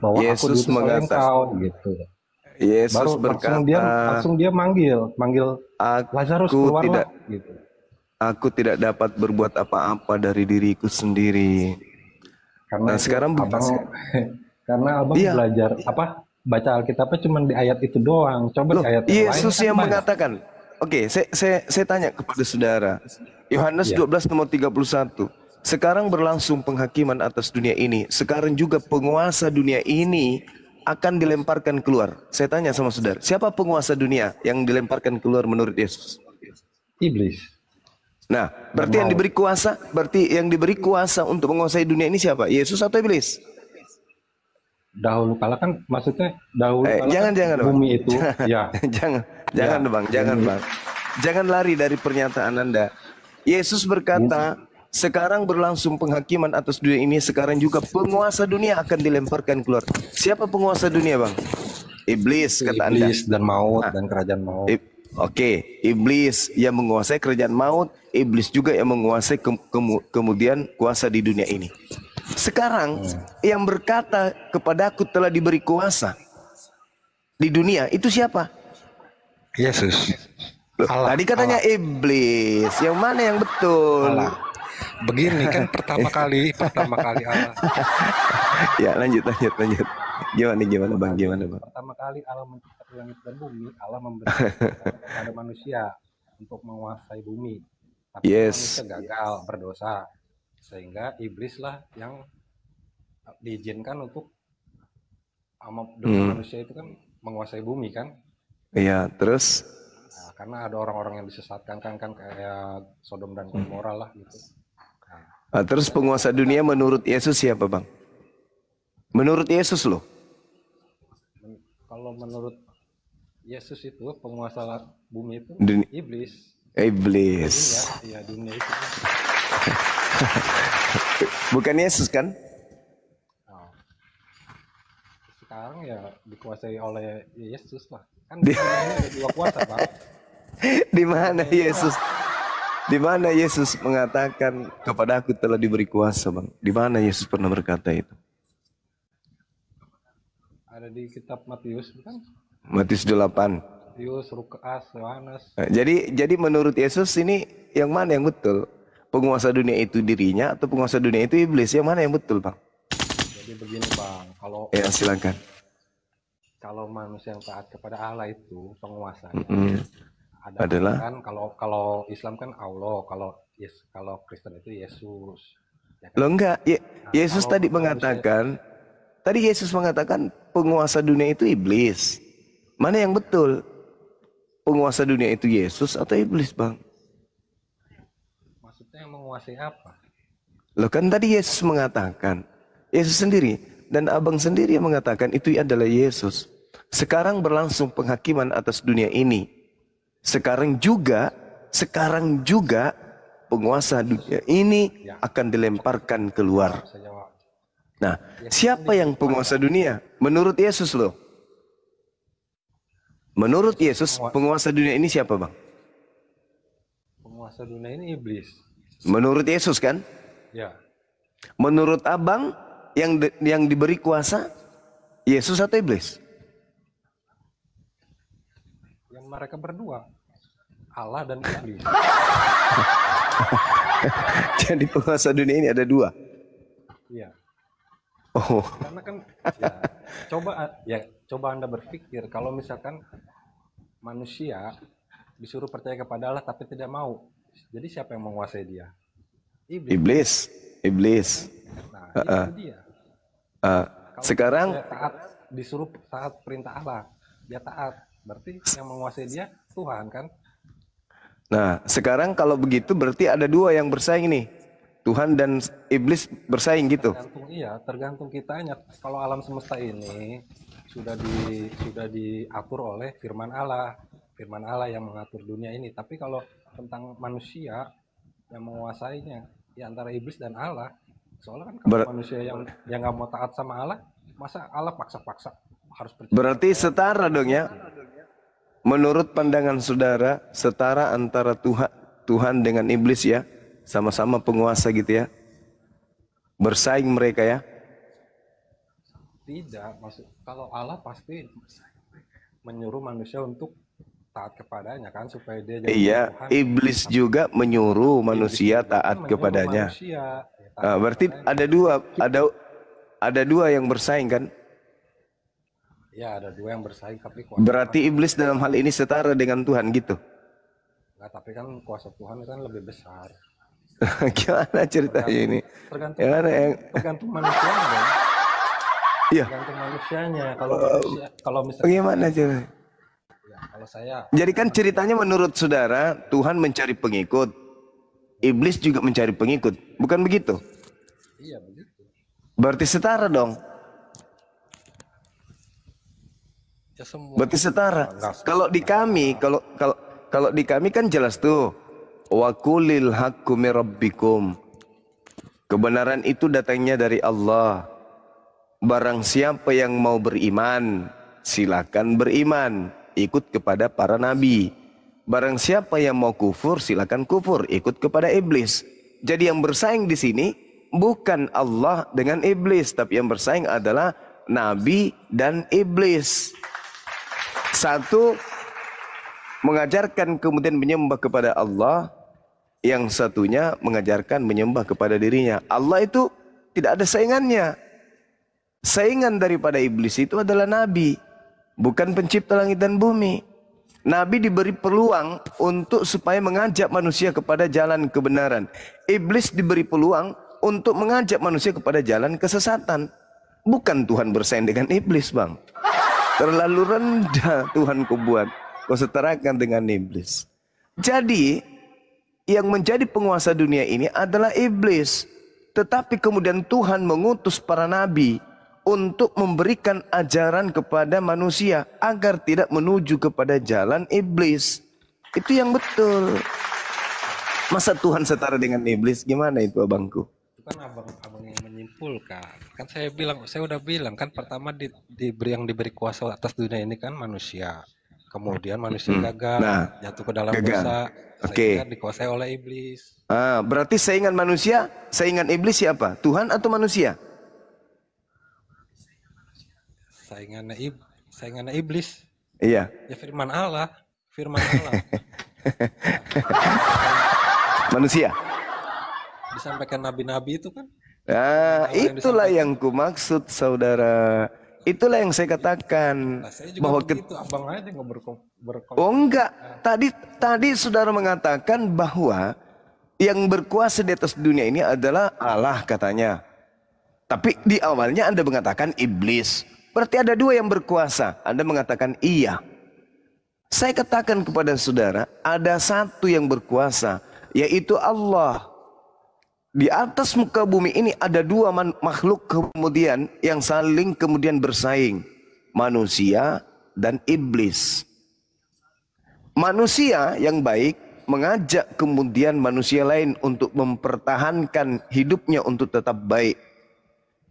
bahwa Yesus aku diutus engkau gitu. Yesus baru berkata, langsung dia manggil Lazarus keluarlah gitu. Aku tidak dapat berbuat apa-apa dari diriku sendiri. Karena sekarang karena abang belajar baca Alkitabnya cuma di ayat itu doang. Coba di ayat Yesus yang yang mengatakan. Oke, saya tanya kepada saudara. Yohanes 12 nomor 31. Sekarang berlangsung penghakiman atas dunia ini. Sekarang juga penguasa dunia ini akan dilemparkan keluar. Saya tanya sama saudara, siapa penguasa dunia yang dilemparkan keluar menurut Yesus? Iblis. Nah, berarti yang diberi kuasa untuk menguasai dunia ini siapa? Yesus atau iblis? Dahulu kala kan maksudnya dahulu kala jangan bumi bang. itu ya. jangan Bang. Jangan lari dari pernyataan Anda. Yesus berkata, sekarang berlangsung penghakiman atas dunia ini, sekarang juga penguasa dunia akan dilemparkan keluar. Siapa penguasa dunia, Bang? Iblis, kata Anda. Iblis dan maut dan kerajaan maut. Oke, iblis yang menguasai kerajaan maut, iblis juga yang menguasai kemudian kuasa di dunia ini. Sekarang yang berkata kepadaku telah diberi kuasa di dunia itu siapa? Yesus. Tadi katanya iblis. Yang mana yang betul? Allah. Begini kan pertama kali Allah. Ya lanjut. Gimana Bang? Pertama kali Allah menciptakan langit dan bumi, Allah memberi kepada manusia untuk menguasai bumi. Tapi manusia gagal, berdosa. Sehingga iblislah yang diizinkan untuk manusia itu kan menguasai bumi kan. Iya, terus Nah, karena ada orang-orang yang disesatkan kan kayak Sodom dan Gomora lah gitu. terus penguasa dunia menurut Yesus siapa, Bang? Menurut Yesus loh. Kalau menurut Yesus itu penguasa bumi itu iblis. Iblis. Iya, dunia itu. Bukan Yesus kan? Nah, sekarang ya dikuasai oleh Yesus lah. Kan di dunia ada dua kuasa, Bang. Di mana Yesus? Di mana Yesus mengatakan kepada aku telah diberi kuasa, Bang? Di mana Yesus pernah berkata itu? Ada di kitab Matius, bukan? Matius 8. Matius, Lukas, Yohanes. Jadi menurut Yesus ini yang mana yang betul? Penguasa dunia itu dirinya atau penguasa dunia itu iblis? Yang mana yang betul, Bang? Jadi begini, Bang, kalau Ya, silakan. kalau manusia yang taat kepada Allah itu penguasanya Adalah kan kalau Islam kan Allah, kalau Kristen itu Yesus. Ya kan? Loh enggak, Yesus kalau tadi manusia- mengatakan, tadi Yesus mengatakan penguasa dunia itu iblis. Mana yang betul? Penguasa dunia itu Yesus atau iblis, Bang? Maksudnya yang menguasai apa? Loh kan tadi Yesus mengatakan, Yesus sendiri dan abang sendiri yang mengatakan itu adalah Yesus. Sekarang berlangsung penghakiman atas dunia ini. Sekarang juga penguasa dunia ini akan dilemparkan keluar. Bisa jawab. Nah, siapa yang penguasa dunia? Menurut Yesus loh. Menurut Yesus, penguasa dunia ini siapa, Bang? Penguasa dunia ini iblis. Menurut Yesus kan? Ya, Menurut abang yang diberi kuasa Yesus atau iblis? yang mereka berdua, Allah dan iblis. Jadi penguasa dunia ini ada dua. Iya. Oh, Karena kan coba Anda berpikir kalau misalkan manusia disuruh percaya kepada Allah tapi tidak mau. Jadi siapa yang menguasai dia? iblis. Nah, itu dia. Kalau Sekarang dia disuruh taat perintah Allah, dia taat. Berarti yang menguasai dia Tuhan kan? Nah, sekarang kalau begitu berarti ada dua yang bersaing nih. Tuhan dan iblis bersaing gitu. Tergantung kitanya. Kalau alam semesta ini sudah diatur oleh firman Allah yang mengatur dunia ini. Tapi kalau tentang manusia yang menguasainya, ya antara iblis dan Allah. Soalnya kan kalau manusia yang nggak mau taat sama Allah, masa Allah paksa-paksa harus percaya. Berarti setara dong ya. Menurut pandangan saudara, setara antara Tuhan dengan iblis ya. Sama-sama penguasa gitu ya. Bersaing mereka ya. Tidak, kalau Allah pasti menyuruh manusia untuk taat kepadanya kan supaya dia jadi Iya, Tuhan. iblis juga menyuruh manusia Iblis taat menyuruh kepadanya. manusia, ya, taat Berarti kepadanya. ada dua yang bersaing kan? Ya, ada dua yang bersaing tapi Berarti iblis dalam hal ini setara dengan Tuhan gitu. Enggak, tapi kan kuasa Tuhan kan lebih besar. Gimana ceritanya ini? Tergantung manusianya dong. Iya. Tergantung manusianya. Kalau misalnya Bagaimana ceritanya? ya, kalau saya Jadi kan ceritanya menurut saudara, Tuhan mencari pengikut. Iblis juga mencari pengikut. Bukan begitu? iya begitu. Berarti setara dong. Ya semua. Berarti setara. Kalau di kami, kalau di kami kan jelas tuh. Wa qulil haqqu mir rabbikum. Kebenaran itu datangnya dari Allah. Barang siapa yang mau beriman, silakan beriman, ikut kepada para nabi. Barang siapa yang mau kufur, silakan kufur, ikut kepada iblis. Jadi yang bersaing di sini bukan Allah dengan iblis, tapi yang bersaing adalah nabi dan iblis. Satu mengajarkan kemudian menyembah kepada Allah, yang satunya mengajarkan menyembah kepada dirinya. Allah itu tidak ada saingannya. Saingan daripada iblis itu adalah nabi, bukan pencipta langit dan bumi. Nabi diberi peluang untuk supaya mengajak manusia kepada jalan kebenaran. Iblis diberi peluang untuk mengajak manusia kepada jalan kesesatan. Bukan Tuhan bersaing dengan iblis, Bang. Terlalu rendah Tuhan kau buat. Kau setarakan dengan iblis. Jadi yang menjadi penguasa dunia ini adalah iblis. Tetapi kemudian Tuhan mengutus para nabi untuk memberikan ajaran kepada manusia agar tidak menuju kepada jalan iblis. Itu yang betul. Masa Tuhan setara dengan iblis? Gimana itu abangku? Itu kan abang yang menyimpulkan. Kan saya udah bilang kan pertama yang diberi kuasa atas dunia ini kan manusia. Kemudian manusia gagal, jatuh ke dalam dosa, sehingga dikuasai oleh iblis. Berarti saingan manusia, saingan iblis siapa? Tuhan atau manusia? Saingannya iblis. Iya. Ya firman Allah. Manusia. Disampaikan nabi-nabi itu kan. Itulah yang ku maksud saudara. Itulah yang saya katakan. Nah, saya juga bahwa begitu, abang aja Oh enggak. Tadi saudara mengatakan bahwa yang berkuasa di atas dunia ini adalah Allah katanya. Tapi di awalnya Anda mengatakan iblis. Berarti ada dua yang berkuasa. Anda mengatakan iya. Saya katakan kepada saudara, ada satu yang berkuasa, yaitu Allah. Di atas muka bumi ini ada dua makhluk kemudian yang saling kemudian bersaing. Manusia dan iblis. Manusia yang baik mengajak kemudian manusia lain untuk mempertahankan hidupnya untuk tetap baik.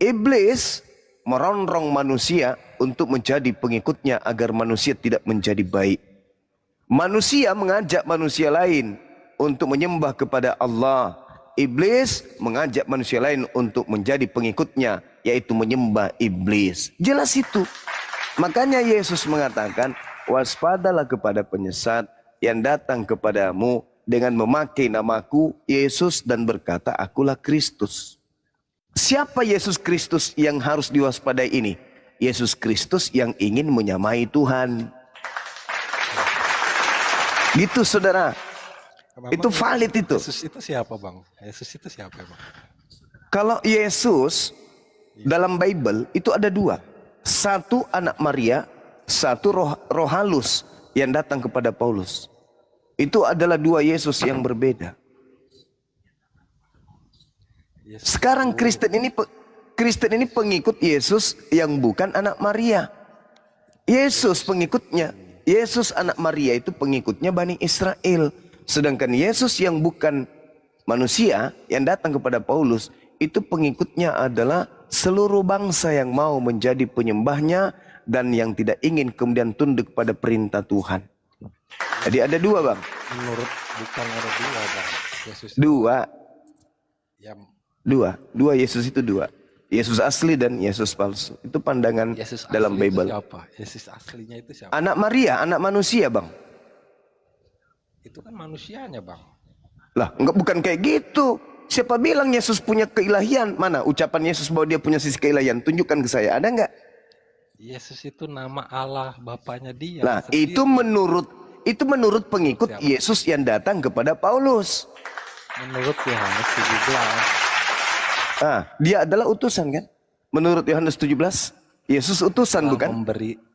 Iblis merongrong manusia untuk menjadi pengikutnya agar manusia tidak menjadi baik. Manusia mengajak manusia lain untuk menyembah kepada Allah. Iblis mengajak manusia lain untuk menjadi pengikutnya, yaitu menyembah iblis. Jelas itu. Makanya Yesus mengatakan, waspadalah kepada penyesat yang datang kepadamu dengan memakai namaku, Yesus, dan berkata, akulah Kristus. Siapa Yesus Kristus yang harus diwaspadai ini? Yesus Kristus yang ingin menyamai Tuhan. Gitu saudara. Itu valid itu. Yesus itu siapa bang? Yesus itu siapa bang? Kalau Yesus dalam Bible itu ada dua. Satu anak Maria, satu roh halus yang datang kepada Paulus. Itu adalah dua Yesus yang berbeda. Sekarang Kristen ini pengikut Yesus yang bukan anak Maria. Yesus pengikutnya. Yesus anak Maria itu pengikutnya Bani Israel. Sedangkan Yesus yang bukan manusia yang datang kepada Paulus itu pengikutnya adalah seluruh bangsa yang mau menjadi penyembahnya dan yang tidak ingin kemudian tunduk pada perintah Tuhan. Jadi ada dua bang. Menurut bukan ada dua bang. Yesus dua. Ya. Dua Yesus itu dua. Yesus asli dan Yesus palsu. Itu pandangan Yesus dalam Bible. Siapa? Yesus aslinya itu siapa? Anak Maria, anak manusia bang. Itu kan manusianya bang. Lah, enggak, bukan kayak gitu. Siapa bilang Yesus punya keilahian? Mana ucapan Yesus bahwa dia punya sisi keilahian? Tunjukkan ke saya, ada enggak? Yesus itu nama Allah, Bapaknya dia. Nah, sendiri. itu menurut pengikut siapa? Yesus yang datang kepada Paulus. Menurut Yohanes 17. Dia adalah utusan kan? Menurut Yohanes 17, Yesus utusan bukan?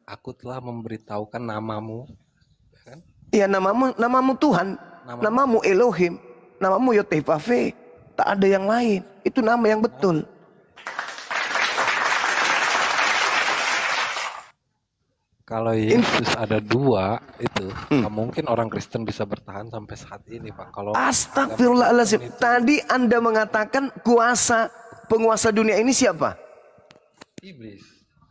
Aku telah memberitahukan namamu. Iya, namamu Tuhan, namamu Elohim, namamu Yotevave, tak ada yang lain. Itu nama yang betul. Kalau Yesus ada dua, itu nggak mungkin orang Kristen bisa bertahan sampai saat ini, Pak. Kalau Astagfirullahaladzim. Tadi Anda mengatakan penguasa dunia ini siapa?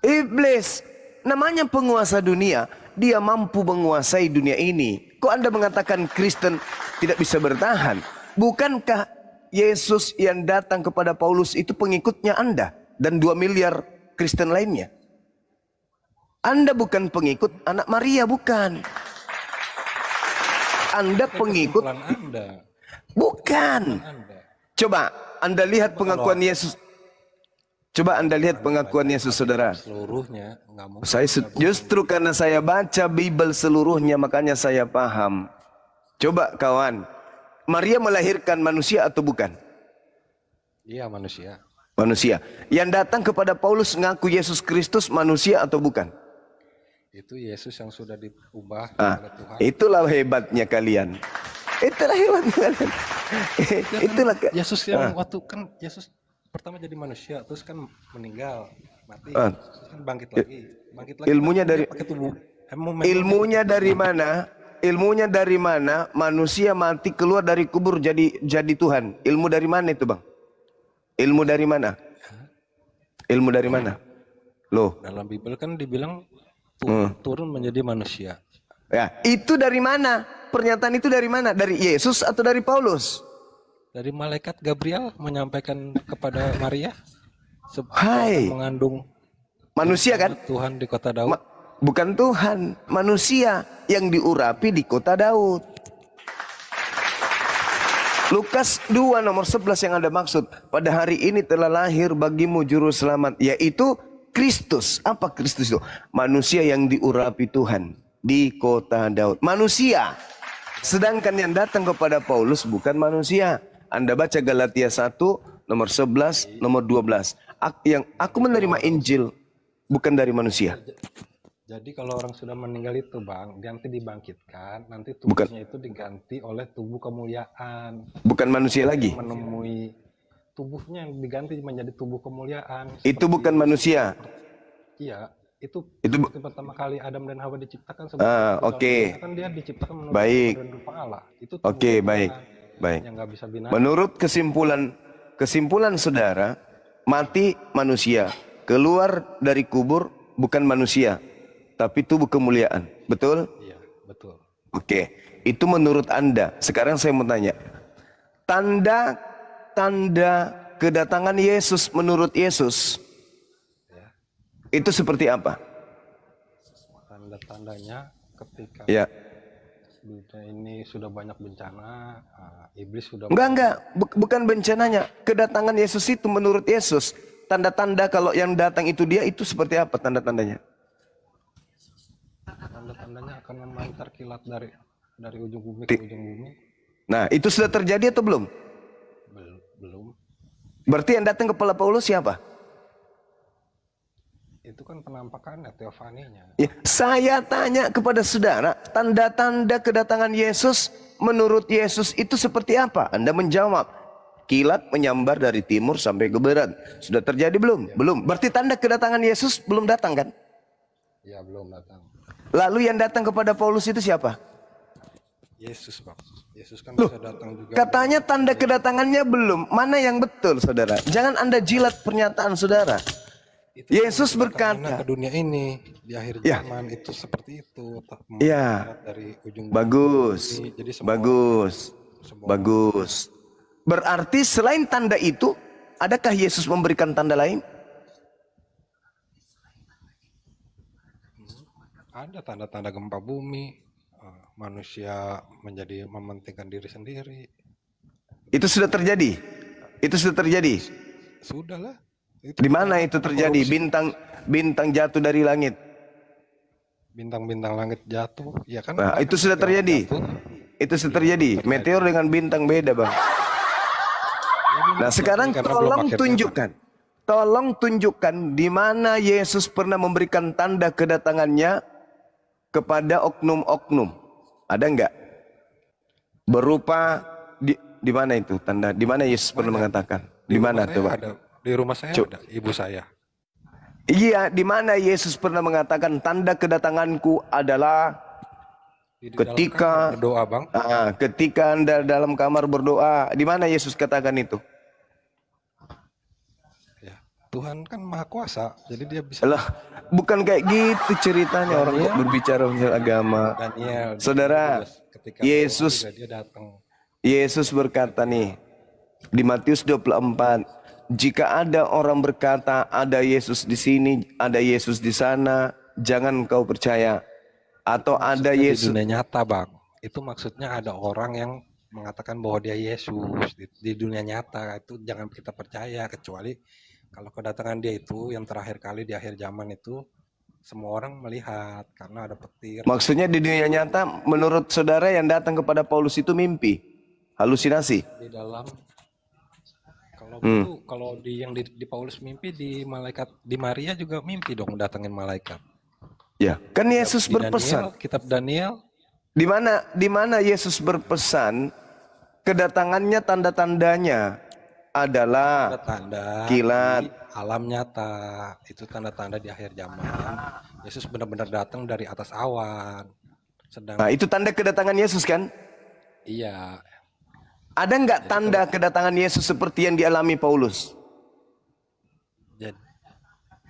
Iblis. Namanya penguasa dunia. Dia mampu menguasai dunia ini. Kok Anda mengatakan Kristen tidak bisa bertahan? Bukankah Yesus yang datang kepada Paulus itu pengikutnya Anda dan 2 miliar Kristen lainnya? Anda bukan pengikut anak Maria, bukan. Anda pengikut Anda. Bukan. Coba Anda lihat pengakuan Yesus. Coba Anda lihat pengakuan Yesus, saudara. Seluruhnya nggak mungkin. Saya justru karena saya baca Bible seluruhnya makanya saya paham. Coba kawan, Maria melahirkan manusia atau bukan? Iya, manusia. Manusia. Yang datang kepada Paulus ngaku Yesus Kristus manusia atau bukan? Itu Yesus yang sudah diubah oleh Tuhan. Itulah hebatnya kalian. Itulah hebatnya kalian. Itulah Yesus yang waktu kan Yesus pertama jadi manusia, terus kan meninggal, mati, terus kan bangkit lagi. Ilmunya kan dari pakai tubuh. ilmunya dari mana? Ilmunya dari mana? Manusia mati keluar dari kubur jadi Tuhan. Ilmu dari mana itu, Bang? Ilmu dari mana? Ilmu dari mana? Loh, Dalam Bible kan dibilang turun menjadi manusia. ya, itu dari mana? Pernyataan itu dari mana? Dari Yesus atau dari Paulus? Dari malaikat Gabriel menyampaikan kepada Maria Hai, mengandung manusia kan? Tuhan di kota Daud. Bukan Tuhan, manusia yang diurapi di kota Daud. Lukas 2 nomor 11 yang Anda maksud. Pada hari ini telah lahir bagimu juru selamat, yaitu Kristus. Apa Kristus itu? Manusia yang diurapi Tuhan di kota Daud. Manusia. Sedangkan yang datang kepada Paulus bukan manusia. Anda baca Galatia 1 nomor 11 nomor 12. Aku menerima Injil bukan dari manusia. Jadi kalau orang sudah meninggal itu, Bang, nanti dibangkitkan, nanti tubuhnya itu diganti oleh tubuh kemuliaan. Bukan manusia lagi. Menemui tubuhnya yang diganti menjadi tubuh kemuliaan. Itu bukan manusia. Iya, itu pertama kali Adam dan Hawa diciptakan oke. Kan dia diciptakan menurut baik. dan rupa Allah. Itu Oke, baik. Baik. Yang nggak bisa binatang. Menurut kesimpulan saudara, mati manusia, keluar dari kubur bukan manusia, tapi tubuh kemuliaan. Betul? Iya, betul. Oke, itu menurut Anda. Sekarang saya mau tanya. Tanda kedatangan Yesus menurut Yesus itu seperti apa? Tanda-tandanya ketika dunia ini sudah banyak bencana, iblis sudah... Bukan bencananya. Kedatangan Yesus itu menurut Yesus, tanda-tanda kalau yang datang itu dia, itu seperti apa tanda-tandanya? Tanda-tandanya akan memancar kilat dari ujung bumi ke ujung bumi. Nah, itu sudah terjadi atau belum? Belum. Berarti yang datang kepala Paulus siapa? Itu kan penampakannya, teofaninya. Ya, saya tanya kepada saudara, tanda-tanda kedatangan Yesus menurut Yesus itu seperti apa? Anda menjawab, kilat menyambar dari timur sampai ke barat. Sudah terjadi belum? Belum. Berarti tanda kedatangan Yesus belum datang kan? Ya, belum datang. Lalu yang datang kepada Paulus itu siapa? Yesus, Pak. Yesus kan bisa datang juga. Katanya tanda kedatangannya belum. Mana yang betul, saudara? Jangan Anda jilat pernyataan saudara. Yesus berkata ke dunia ini di akhir zaman itu seperti itu. Dari ujung bagus, bumi, jadi bagus. Berarti selain tanda itu, adakah Yesus memberikan tanda lain? Ada tanda-tanda gempa bumi, manusia menjadi mementingkan diri sendiri. Itu sudah terjadi. Sudahlah. Di mana itu terjadi? Bintang jatuh dari langit. Bintang-bintang langit jatuh, ya kan? Nah, itu sudah terjadi. Itu sudah terjadi. Meteor dengan bintang beda, Bang. Nah, sekarang tolong tunjukkan di mana Yesus pernah memberikan tanda kedatangannya kepada oknum-oknum. Ada enggak? Berupa di mana itu tanda? Di mana Yesus pernah mengatakan? Di mana tuh, Pak? Di rumah saya ada ibu saya. Iya, di mana Yesus pernah mengatakan tanda kedatanganku adalah ketika berdoa, Bang. Ketika Anda dalam kamar berdoa. Di mana Yesus katakan itu? Ya, Tuhan kan Maha Kuasa, jadi dia bisa. Lah, bukan kayak gitu ceritanya orang berbicara tentang agama. Daniel, saudara, Yesus berkata nih di Matius 24. Jika ada orang berkata ada Yesus di sini, ada Yesus di sana, jangan kau percaya. Atau ada Yesus di dunia nyata, Bang. Itu maksudnya ada orang yang mengatakan bahwa dia Yesus di dunia nyata. Itu jangan kita percaya, kecuali kalau kedatangan dia itu yang terakhir kali di akhir zaman itu semua orang melihat karena ada petir. Maksudnya di dunia nyata menurut saudara yang datang kepada Paulus itu mimpi, halusinasi. Di dalam kalau yang di Paulus mimpi, di malaikat di Maria juga mimpi dong datangin malaikat. Ya, kan Yesus Di berpesan. Daniel, kitab Daniel, Di mana Yesus berpesan kedatangannya tanda-tandanya adalah tanda-tanda kilat. di alam nyata. Itu tanda-tanda di akhir zaman. Yesus benar-benar datang dari atas awan. Sedang Nah, itu tanda kedatangan Yesus kan? iya, Ada nggak tanda kedatangan Yesus seperti yang dialami Paulus? jadi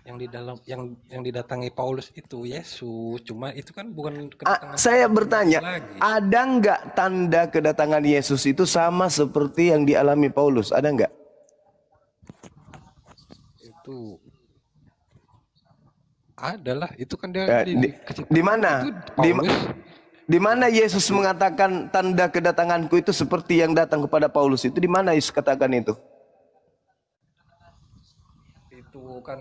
yang di dalam yang didatangi Paulus itu Yesus, cuma itu kan bukan kedatangan Saya bertanya, lagi. ada nggak tanda kedatangan Yesus itu sama seperti yang dialami Paulus? Ada nggak? Itu adalah itu kan dia Di mana? Di mana Yesus mengatakan tanda kedatanganku itu seperti yang datang kepada Paulus itu? Di mana Yesus katakan itu? itu kan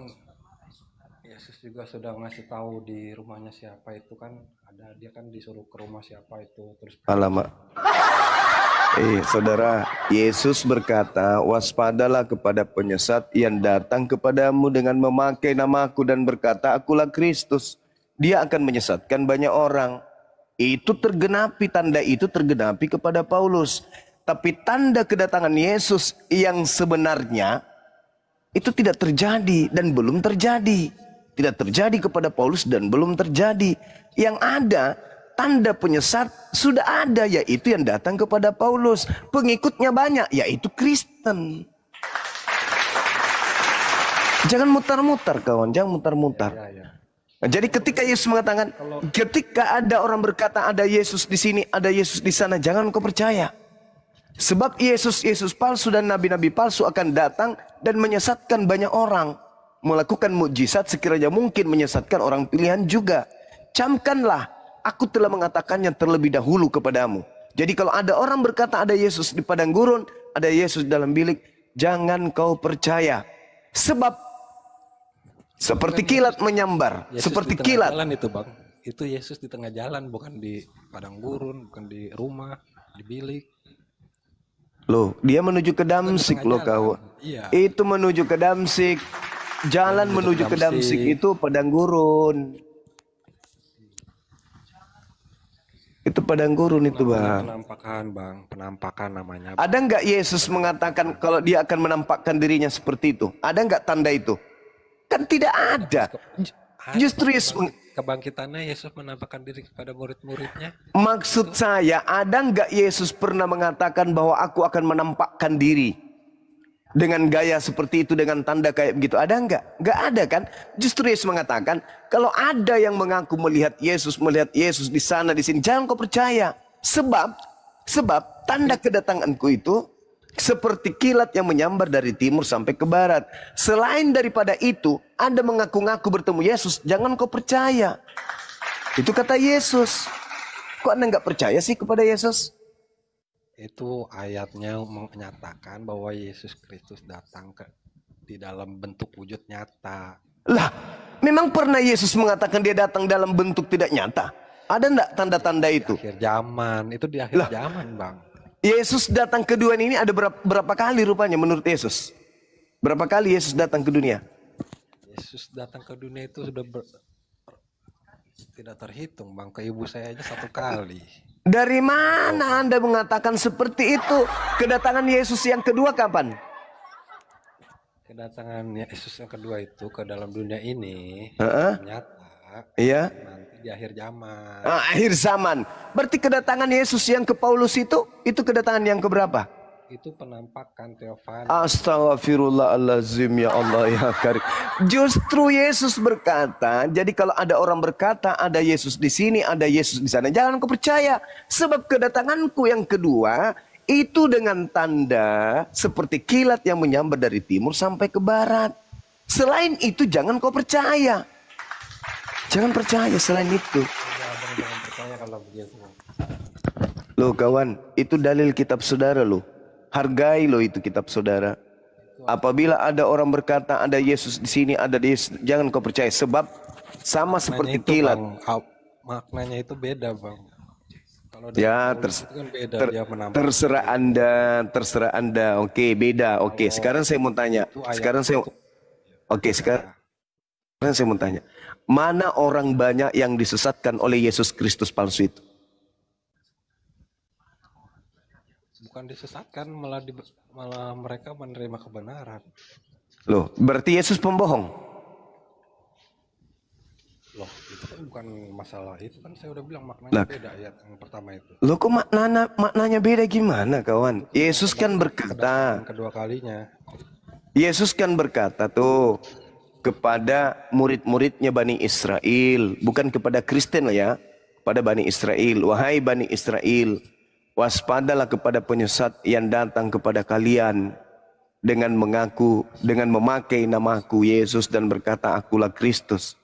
Yesus juga sudah ngasih tahu di rumahnya siapa itu kan ada dia kan disuruh ke rumah siapa itu terus Alamak. Saudara, Yesus berkata, waspadalah kepada penyesat yang datang kepadamu dengan memakai namaku dan berkata, akulah Kristus. Dia akan menyesatkan banyak orang. Itu tergenapi, tanda itu tergenapi kepada Paulus. Tapi tanda kedatangan Yesus yang sebenarnya itu tidak terjadi dan belum terjadi. Tidak terjadi kepada Paulus dan belum terjadi. Yang ada tanda penyesat sudah ada, yaitu yang datang kepada Paulus. Pengikutnya banyak, yaitu Kristen. Jangan mutar-mutar kawan, jangan mutar-mutar. Nah, jadi ketika Yesus mengatakan, ketika ada orang berkata ada Yesus di sini, ada Yesus di sana, jangan kau percaya. Sebab Yesus palsu dan nabi-nabi palsu akan datang dan menyesatkan banyak orang. Melakukan mukjizat sekiranya mungkin menyesatkan orang pilihan juga. Camkanlah, aku telah mengatakannya terlebih dahulu kepadamu. Jadi kalau ada orang berkata ada Yesus di padang gurun, ada Yesus dalam bilik, jangan kau percaya. Sebab seperti kilat menyambar, Yesus seperti di tengah kilat. jalan itu bang, itu Yesus di tengah jalan, bukan di padang gurun, bukan di rumah, di bilik. Loh, dia menuju ke Damsik loh kawan. Iya. Itu menuju ke Damsik. Jalan menuju ke Damsik itu padang gurun. Itu padang gurun itu bang. Penampakan bang, penampakan namanya. Ada nggak Yesus mengatakan kalau dia akan menampakkan dirinya seperti itu? Ada nggak tanda itu? Kan tidak ada. Justru Yesus Kebangkitannya Yesus menampakkan diri kepada murid-muridnya. maksud saya, ada nggak Yesus pernah mengatakan bahwa aku akan menampakkan diri dengan gaya seperti itu, dengan tanda kayak begitu? Ada nggak? Nggak ada kan? Justru Yesus mengatakan kalau ada yang mengaku melihat Yesus di sana di sini, jangan kau percaya. Sebab tanda kedatanganku itu seperti kilat yang menyambar dari timur sampai ke barat. Selain daripada itu, Anda mengaku-ngaku bertemu Yesus, jangan kau percaya. Itu kata Yesus. Kok Anda nggak percaya sih kepada Yesus? Itu ayatnya menyatakan bahwa Yesus Kristus datang di dalam bentuk wujud nyata. Lah, memang pernah Yesus mengatakan dia datang dalam bentuk tidak nyata? Ada enggak tanda-tanda itu? Akhir zaman, itu di akhir zaman bang. Yesus datang ke dunia ini ada berapa kali rupanya menurut Yesus? Berapa kali Yesus datang ke dunia? Yesus datang ke dunia itu sudah tidak terhitung bang. Ke ibu saya aja 1 kali. Dari mana Anda mengatakan seperti itu? Kedatangan Yesus yang kedua kapan? Kedatangan Yesus yang kedua itu ke dalam dunia ini nyata. Iya. Nanti di akhir zaman. Akhir zaman. Berarti kedatangan Yesus yang ke Paulus itu kedatangan yang keberapa? Itu penampakan teofani. Astaghfirullahaladzim, ya Allah ya Karim. Justru Yesus berkata, jadi kalau ada orang berkata ada Yesus di sini, ada Yesus di sana, jangan kau percaya. Sebab kedatanganku yang kedua itu dengan tanda seperti kilat yang menyambar dari timur sampai ke barat. Selain itu jangan kau percaya. Jangan percaya selain itu. Jangan percaya kalau begitu. Loh kawan, itu dalil kitab saudara loh. Hargai loh itu kitab saudara. Apabila ada orang berkata ada Yesus di sini, ada Yesus, jangan kau percaya. Sebab sama seperti kilat. Maknanya itu beda bang. Kalau ya terserah anda. Oke, beda. Oke, sekarang saya mau tanya. Sekarang saya mau tanya. Mana orang banyak yang disesatkan oleh Yesus Kristus palsu itu? Bukan disesatkan, malah mereka menerima kebenaran. Loh, berarti Yesus pembohong? Loh, itu kan bukan masalah. Itu kan saya udah bilang maknanya beda ayat yang pertama itu. Loh, kok maknanya beda gimana, kawan? Yesus kan berkata, Kedua kalinya. Yesus kan berkata tuh kepada murid-muridnya Bani Israel, bukan kepada Kristen lah ya, pada Bani Israel. Wahai Bani Israel, waspadalah kepada penyesat yang datang kepada kalian dengan memakai namaku Yesus dan berkata akulah Kristus.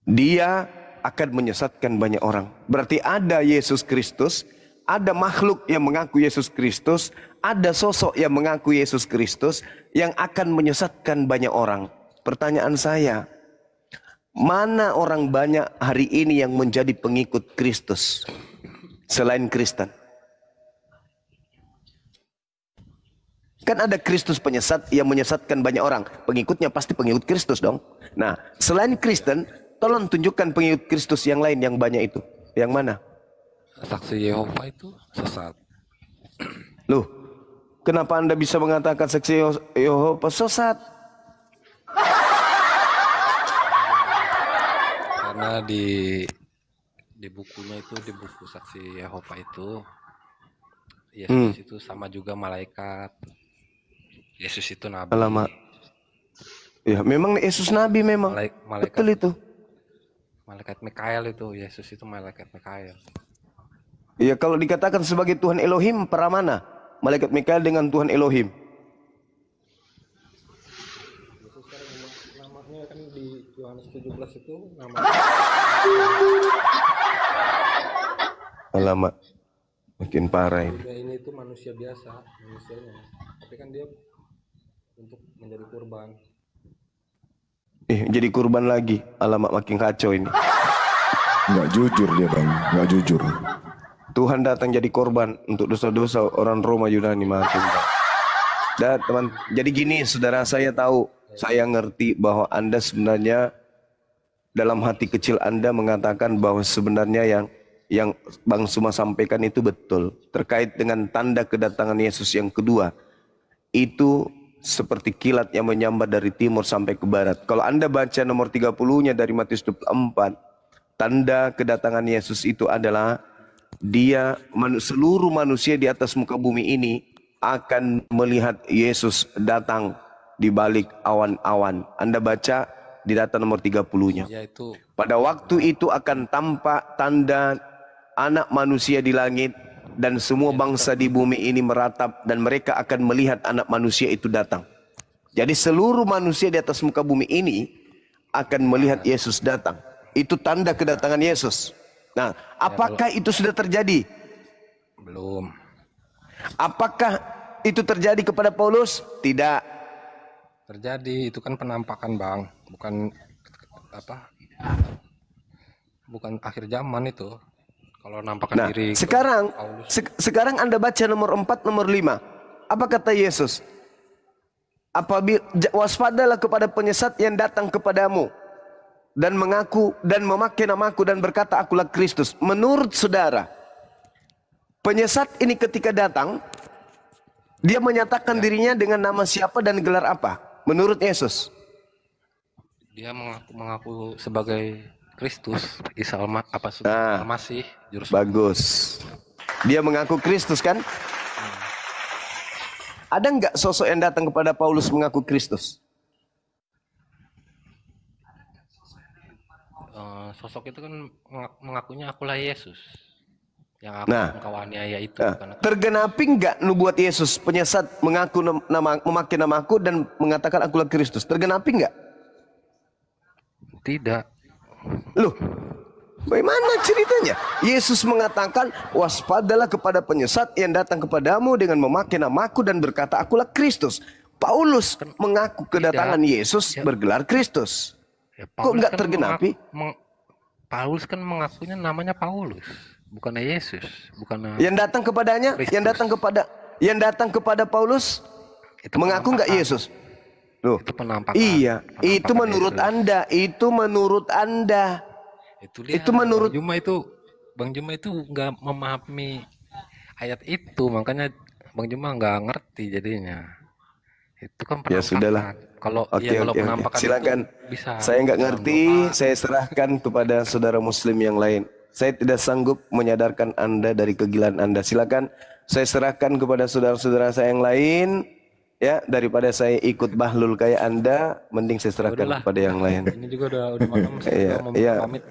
Dia akan menyesatkan banyak orang. Berarti ada Yesus Kristus, ada makhluk yang mengaku Yesus Kristus, ada sosok yang mengaku Yesus Kristus yang akan menyesatkan banyak orang. Pertanyaan saya, mana orang banyak hari ini yang menjadi pengikut Kristus selain Kristen? Kan ada Kristus penyesat yang menyesatkan banyak orang. Pengikutnya pasti pengikut Kristus dong. Nah, selain Kristen, tolong tunjukkan pengikut Kristus yang lain yang banyak itu. Yang mana? Saksi Yehova itu sesat. Loh, kenapa Anda bisa mengatakan saksi Yehova sesat? Karena di bukunya itu, di buku saksi Yehova itu, Yesus itu sama juga malaikat. Yesus itu nabi. Alamak. Ya, memang Yesus nabi memang. Malaikat, betul itu. Malaikat Mikael itu, Yesus itu malaikat Mikael. Ya, kalau dikatakan sebagai Tuhan Elohim, para mana? Malaikat Mikael dengan Tuhan Elohim. Namanya kan di Yohanes 17 itu nama. Alamak. Makin parah ini. Ini itu manusia biasa, manusianya. Tapi kan dia untuk menjadi kurban. Jadi kurban lagi. Alamak, makin kacau ini. Nggak jujur dia bang, nggak jujur. Tuhan datang jadi korban untuk dosa-dosa orang Roma Yunani mati. Dan teman, jadi gini saudara, saya tahu, saya ngerti bahwa Anda sebenarnya dalam hati kecil Anda mengatakan bahwa sebenarnya yang Bang Suma sampaikan itu betul. Terkait dengan tanda kedatangan Yesus yang kedua. Itu seperti kilat yang menyambar dari timur sampai ke barat. Kalau Anda baca nomor 30-nya dari Matius 24, tanda kedatangan Yesus itu adalah seluruh manusia di atas muka bumi ini akan melihat Yesus datang di balik awan-awan. Anda baca di data nomor 30-nya. Pada waktu itu akan tampak tanda anak manusia di langit dan semua bangsa di bumi ini meratap dan mereka akan melihat anak manusia itu datang. Jadi seluruh manusia di atas muka bumi ini akan melihat Yesus datang. Itu tanda kedatangan Yesus. Nah, apakah itu sudah terjadi? Belum. Apakah itu terjadi kepada Paulus? Tidak. Terjadi, itu kan penampakan bang, bukan apa? Bukan akhir zaman itu. Kalau nampakkan diri. Sekarang Anda baca nomor 4, nomor 5. Apa kata Yesus? Apabila waspadalah kepada penyesat yang datang kepadamu dan mengaku dan memakai namaku dan berkata akulah Kristus. Menurut saudara, penyesat ini ketika datang, dia menyatakan dirinya dengan nama siapa dan gelar apa? Menurut Yesus, dia mengaku sebagai Kristus, Isa Al-Masih, juru selamat. Bagus. Dia mengaku Kristus kan? Ada nggak sosok yang datang kepada Paulus mengaku Kristus? Sosok itu kan mengakunya akulah Yesus. Yang engkau aniaya itu. Tergenapi nggak nubuat Yesus penyesat memakai namaku dan mengatakan akulah Kristus? Tergenapi nggak? Tidak. Loh, bagaimana ceritanya? Yesus mengatakan waspadalah kepada penyesat yang datang kepadamu dengan memakai namaku dan berkata akulah Kristus. Paulus mengaku kedatangan Yesus bergelar Kristus. Kok nggak tergenapi? Paulus kan mengakunya namanya Paulus, bukan Yesus, bukan. Yang datang kepadanya, Kristus. yang datang kepada Paulus itu mengaku nggak Yesus? Loh, Itu penampakan. iya, itu Penampakan menurut Yesus. Anda, itu menurut Anda. Itu dia. Itu menurut Bang Juma itu nggak memahami ayat itu, makanya Bang Juma nggak ngerti jadinya. Itu kan Ya penampakan. sudahlah. Kalau Oke, kalau oke, oke. penampakan Silakan. itu bisa. Saya nggak dalam ngerti, doa. saya serahkan kepada saudara muslim yang lain. Saya tidak sanggup menyadarkan Anda dari kegilaan Anda. Silakan saya serahkan kepada saudara-saudara saya yang lain. Ya, daripada saya ikut bahlul kayak Anda, mending saya serahkan Udahlah. kepada yang lain. Ini juga udah malam, saya Iya, juga mau iya. pamit.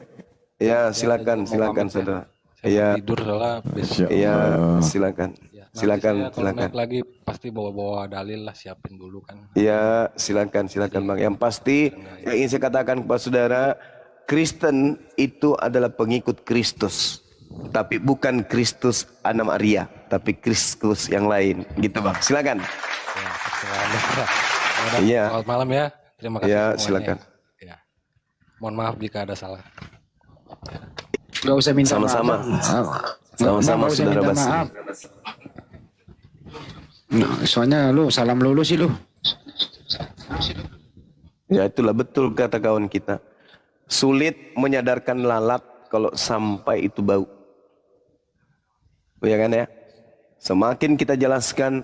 Ya, Saya silakan, juga mau silakan pamit ya. saudara. Saya Iya, mau tidur soalnya besok. iya, silakan. Ya, nanti Silakan, saya kalau silakan. naik lagi pasti bawa-bawa dalil lah, siapin dulu kan. Iya, silakan, silakan Bang. Yang pasti yang ingin saya katakan kepada saudara, Kristen itu adalah pengikut Kristus. Tapi bukan Kristus Anna Maria, tapi Kristus yang lain. Gitu Bang. Silakan. Ya, terserah Anda. Udah, Iya. selamat malam ya. Terima kasih Ya, semuanya. silakan. Ya. Mohon maaf jika ada salah. Gak usah minta Sama-sama. maaf. Sama-sama Nggak usah saudara minta Basri. maaf. Nah, soalnya lu salam lulu sih lu. Ya itulah betul kata kawan kita. Sulit menyadarkan lalat kalau sampai itu bau. Ya kan ya? Semakin kita jelaskan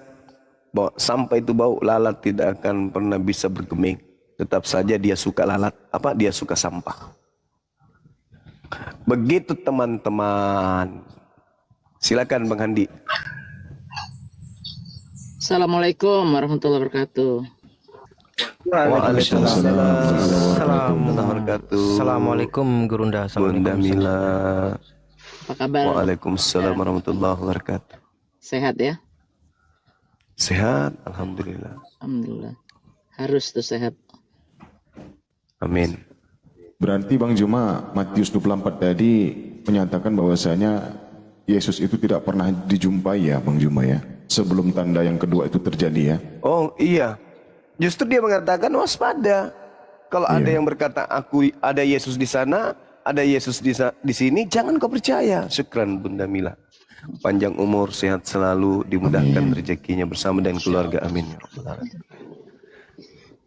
bahwa sampai itu bau, lalat tidak akan pernah bisa bergeming. Tetap saja dia suka lalat. Apa? Dia suka sampah. Begitu teman-teman. Silakan Bang Handi. Assalamualaikum warahmatullahi wabarakatuh. Waalaikumsalam warahmatullahi wabarakatuh. Assalamualaikum Gurunda. Bunda Mila. Apa kabar? Waalaikumsalam warahmatullahi wabarakatuh. Sehat ya? Sehat, alhamdulillah. Alhamdulillah. Harus tuh sehat. Amin. Berarti Bang Juma, Matius 24 tadi menyatakan bahwasanya Yesus itu tidak pernah dijumpai ya Bang Juma ya, sebelum tanda yang kedua itu terjadi ya. Oh iya, justru dia mengatakan waspada. Kalau ada yang berkata aku ada Yesus di sana, ada Yesus di sini, jangan kau percaya. Syukran Bunda Mila. Panjang umur, sehat selalu, dimudahkan rezekinya bersama dan keluarga. Amin ya rabbal alamin.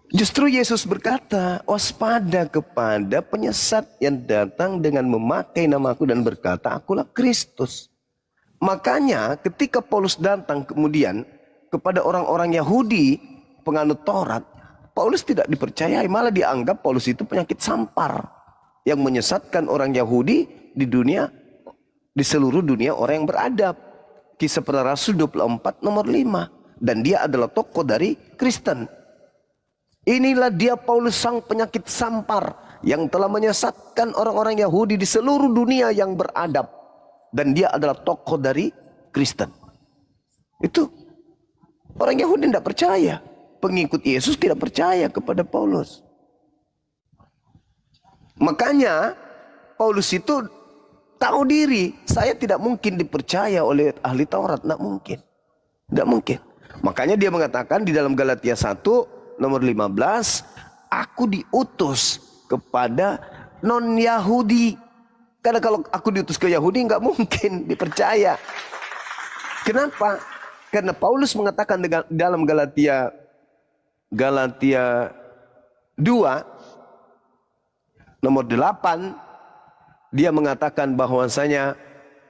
Justru Yesus berkata, waspada kepada penyesat yang datang dengan memakai namaku dan berkata, akulah Kristus. Makanya ketika Paulus datang kemudian kepada orang-orang Yahudi penganut Taurat, Paulus tidak dipercayai, malah dianggap Paulus itu penyakit sampar yang menyesatkan orang Yahudi di dunia, di seluruh dunia orang yang beradab. Kisah Para Rasul 24 nomor 5. Dan dia adalah tokoh dari Kristen. Inilah dia Paulus sang penyakit sampar yang telah menyesatkan orang-orang Yahudi di seluruh dunia yang beradab. Dan dia adalah tokoh dari Kristen. Itu orang Yahudi tidak percaya. Pengikut Yesus tidak percaya kepada Paulus. Makanya Paulus itu tahu diri, saya tidak mungkin dipercaya oleh ahli Taurat, tidak mungkin. Tidak mungkin. Makanya dia mengatakan di dalam Galatia 1 nomor 15, aku diutus kepada non-Yahudi. Karena kalau aku diutus ke Yahudi nggak mungkin dipercaya. Kenapa? Karena Paulus mengatakan dalam Galatia 2 nomor 8, dia mengatakan bahwasanya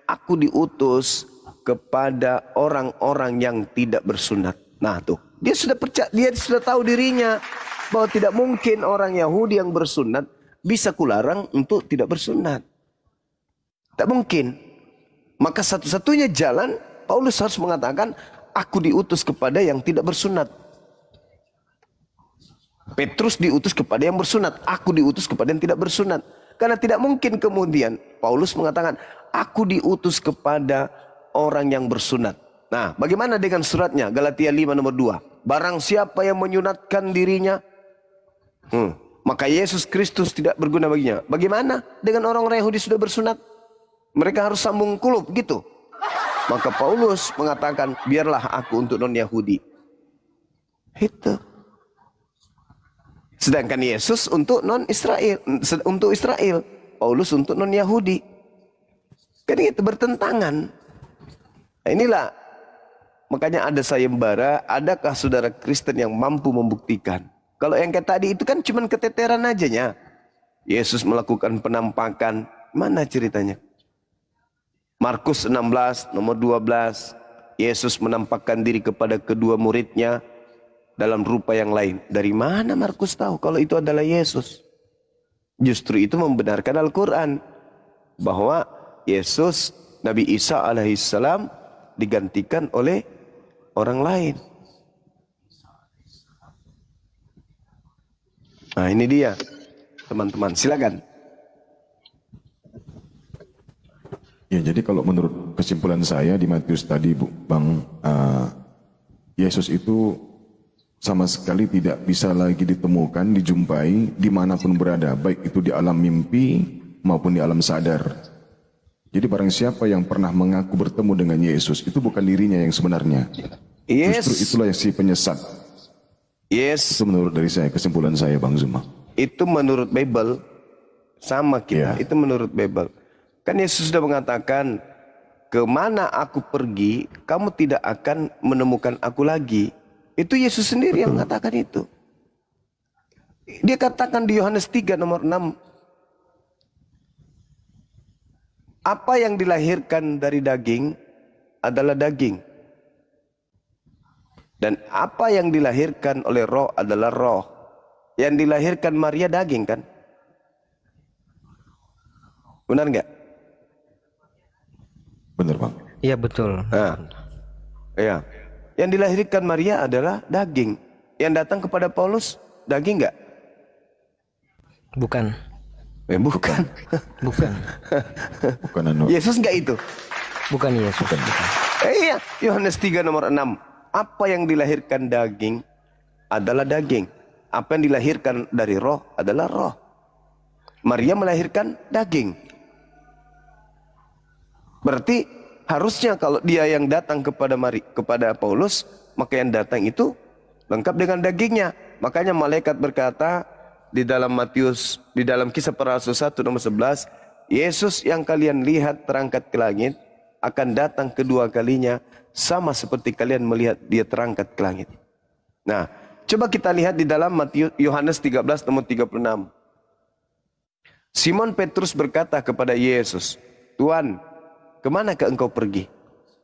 aku diutus kepada orang-orang yang tidak bersunat. Nah tuh, dia sudah percaya, dia sudah tahu dirinya bahwa tidak mungkin orang Yahudi yang bersunat bisa kularang untuk tidak bersunat. Tak mungkin. Maka satu-satunya jalan Paulus harus mengatakan aku diutus kepada yang tidak bersunat. Petrus diutus kepada yang bersunat, aku diutus kepada yang tidak bersunat. Karena tidak mungkin kemudian Paulus mengatakan aku diutus kepada orang yang bersunat. Nah, bagaimana dengan suratnya? Galatia 5 nomor 2. Barang siapa yang menyunatkan dirinya, maka Yesus Kristus tidak berguna baginya. Bagaimana dengan orang-orang Yahudi sudah bersunat? Mereka harus sambung kulub gitu. Maka Paulus mengatakan biarlah aku untuk non-Yahudi. Itu. Sedangkan Yesus untuk non-Israel, untuk Israel. Paulus untuk non-Yahudi. Kan itu bertentangan. Nah, inilah makanya ada sayembara, adakah saudara Kristen yang mampu membuktikan Kalau yang kayak tadi itu kan cuman keteteran aja nya. Yesus melakukan penampakan. Mana ceritanya? Markus 16 nomor 12. Yesus menampakkan diri kepada kedua muridnya dalam rupa yang lain. Dari mana Markus tahu kalau itu adalah Yesus? Justru itu membenarkan Al-Quran. Bahwa Yesus, Nabi Isa alaihissalam digantikan oleh orang lain. Nah ini dia teman-teman, silakan. Ya, jadi kalau menurut kesimpulan saya di Matius tadi, Bang, Yesus itu sama sekali tidak bisa lagi ditemukan, dijumpai dimanapun berada, baik itu di alam mimpi maupun di alam sadar. Jadi barang siapa yang pernah mengaku bertemu dengan Yesus, itu bukan dirinya yang sebenarnya. Yes. Justru itulah yang si penyesat. Yes. Itu menurut dari saya, kesimpulan saya, Bang Zuma. Itu menurut Bible, sama kita, itu menurut Bible. Kan Yesus sudah mengatakan, kemana aku pergi, kamu tidak akan menemukan aku lagi. Itu Yesus sendiri yang mengatakan itu. Dia katakan di Yohanes 3 nomor 6. Apa yang dilahirkan dari daging adalah daging. Dan apa yang dilahirkan oleh roh adalah roh. Yang dilahirkan Maria daging kan? Benar nggak? Benar Bang. Iya betul. Nah, ya. Yang dilahirkan Maria adalah daging. Yang datang kepada Paulus daging nggak? Bukan. Bukan. Bukan. Bukan anu. Yesus nggak itu? Bukan Yesus. Bukan. Iya. Yohanes 3 nomor 6. Apa yang dilahirkan daging adalah daging. Apa yang dilahirkan dari roh adalah roh. Maria melahirkan daging. Berarti harusnya kalau dia yang datang kepada Paulus, maka yang datang itu lengkap dengan dagingnya. Makanya malaikat berkata di dalam Matius, di dalam Kisah Para Rasul 1 nomor 11, Yesus yang kalian lihat terangkat ke langit akan datang kedua kalinya sama seperti kalian melihat dia terangkat ke langit. Nah, coba kita lihat di dalam Yohanes 13 nomor 36. Simon Petrus berkata kepada Yesus, Tuhan, kemanakah engkau pergi?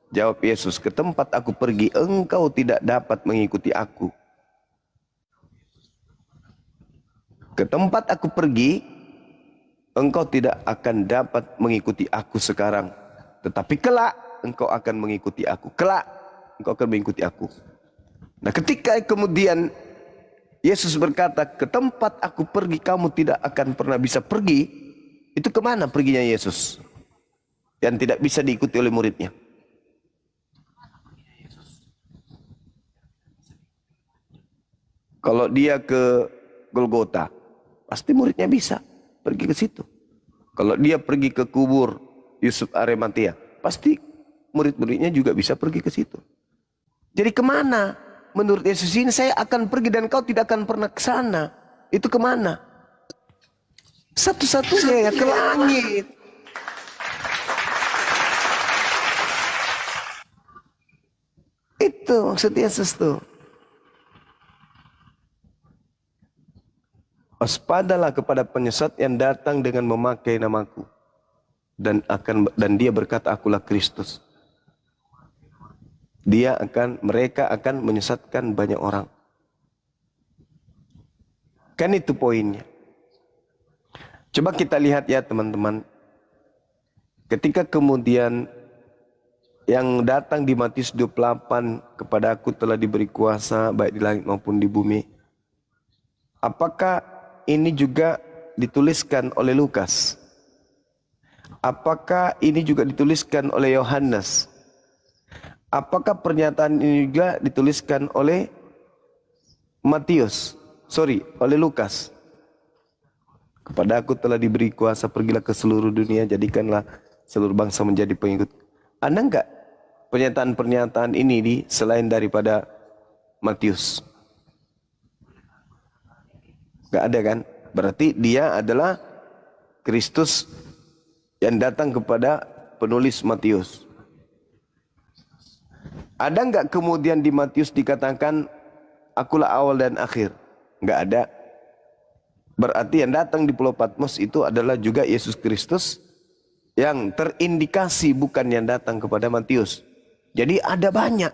Jawab Yesus, ke tempat aku pergi, engkau tidak dapat mengikuti aku. Ke tempat aku pergi, engkau tidak akan dapat mengikuti aku sekarang. Tetapi kelak, engkau akan mengikuti aku. Kelak, engkau akan mengikuti aku. Nah ketika kemudian Yesus berkata, ke tempat aku pergi, kamu tidak akan pernah bisa pergi. Itu kemana perginya Yesus? Yang tidak bisa diikuti oleh muridnya. Kalau dia ke Golgota, pasti muridnya bisa pergi ke situ. Kalau dia pergi ke kubur Yusuf Arimatea, pasti murid-muridnya juga bisa pergi ke situ. Jadi kemana? Menurut Yesus ini saya akan pergi dan kau tidak akan pernah ke sana. Itu kemana? Satu-satunya ya ke langit. Itu maksud Yesus tuh. Waspadalah kepada penyesat yang datang dengan memakai namaku. Dan dia berkata, akulah Kristus. Mereka akan menyesatkan banyak orang. Kan itu poinnya. Coba kita lihat ya teman-teman. Ketika kemudian yang datang di Matius 28, kepada aku telah diberi kuasa baik di langit maupun di bumi. Apakah ini juga dituliskan oleh Lukas? Apakah ini juga dituliskan oleh Yohanes? Apakah pernyataan ini juga dituliskan oleh oleh Lukas? Kepada aku telah diberi kuasa, pergilah ke seluruh dunia, jadikanlah seluruh bangsa menjadi pengikut. Ada enggak pernyataan-pernyataan ini selain daripada Matius? Enggak ada kan? Berarti dia adalah Kristus yang datang kepada penulis Matius. Ada enggak kemudian di Matius dikatakan akulah awal dan akhir? Nggak ada. Berarti yang datang di Pulau Patmos itu adalah juga Yesus Kristus yang terindikasi, bukan yang datang kepada Matius. Jadi ada banyak.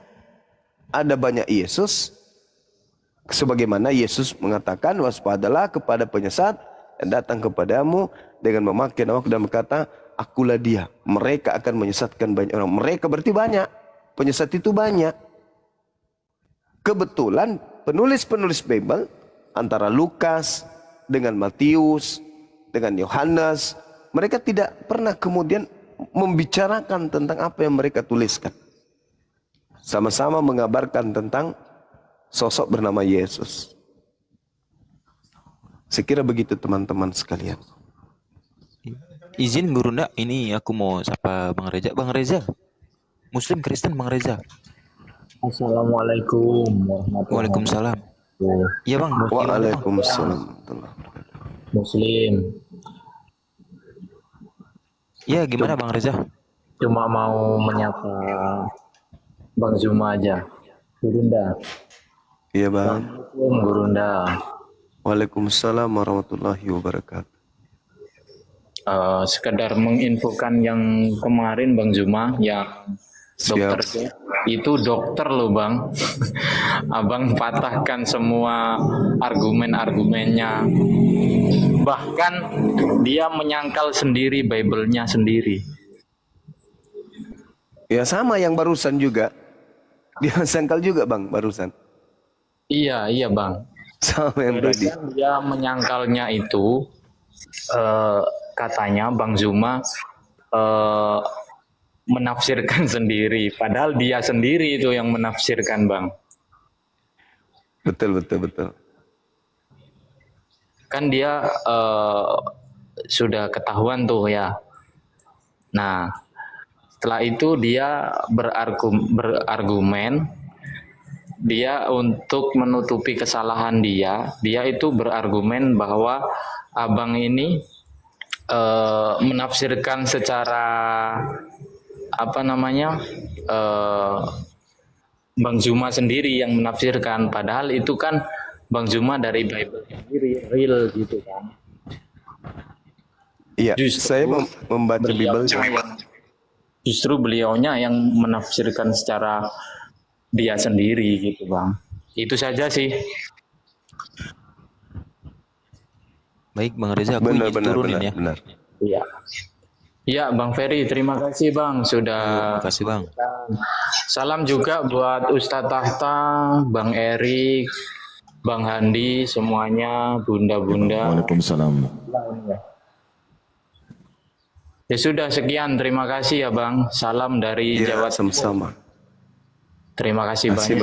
Ada banyak Yesus. Sebagaimana Yesus mengatakan, waspadalah kepada penyesat yang datang kepadamu dengan memakai namaku dan berkata, akulah dia. Mereka akan menyesatkan banyak orang. Mereka berarti banyak. Penyesat itu banyak. Kebetulan penulis-penulis Bible antara Lukas dengan Matius, dengan Yohanes, mereka tidak pernah kemudian membicarakan tentang apa yang mereka tuliskan. Sama-sama mengabarkan tentang sosok bernama Yesus. Saya kira begitu teman-teman sekalian. Izin Gurunda, ini aku mau sapa Bang Reza. Bang Reza, Muslim Kristen Bang Reza. Assalamualaikum warahmatullahi Waalaikumsalam. Iya Bang. Waalaikumsalam. Muslim. Iya gimana Bang Reza? Cuma mau menyapa Bang Zuma aja. Gurunda. Iya Bang. Assalamualaikum Gurunda. Waalaikumsalam warahmatullahi wabarakatuh. Sekedar menginfokan yang kemarin Bang Zuma yang dokter itu dokter loh Bang. Abang patahkan semua argumen-argumennya. Bahkan dia menyangkal sendiri Bible-nya sendiri. Ya sama yang barusan juga. Dia sangkal juga Bang barusan. Iya Bang. Sama yang tadi. Dia menyangkalnya itu katanya Bang Zuma menafsirkan sendiri, padahal dia sendiri itu yang menafsirkan Bang. Betul. Kan dia sudah ketahuan tuh ya. Nah, setelah itu dia berargumen, dia untuk menutupi kesalahan dia itu berargumen bahwa abang ini menafsirkan secara Bang Zuma sendiri yang menafsirkan, padahal itu kan Bang Zuma dari Bible sendiri real gitu kan. Iya, saya membaca Bible. Justru beliaunya yang menafsirkan secara dia sendiri gitu Bang. Itu saja sih. Baik Bang Reza, aku izin turunin ya. Benar. Iya. Iya Bang Ferry, terima kasih Bang sudah. Terima kasih Bang. Salam juga buat Ustadz Tahta, Bang Erik, Bang Handi, semuanya, bunda-bunda. Waalaikumsalam. Ya sudah sekian, terima kasih ya Bang. Salam dari Jawa Timur. Sama-sama. Terima kasih banyak.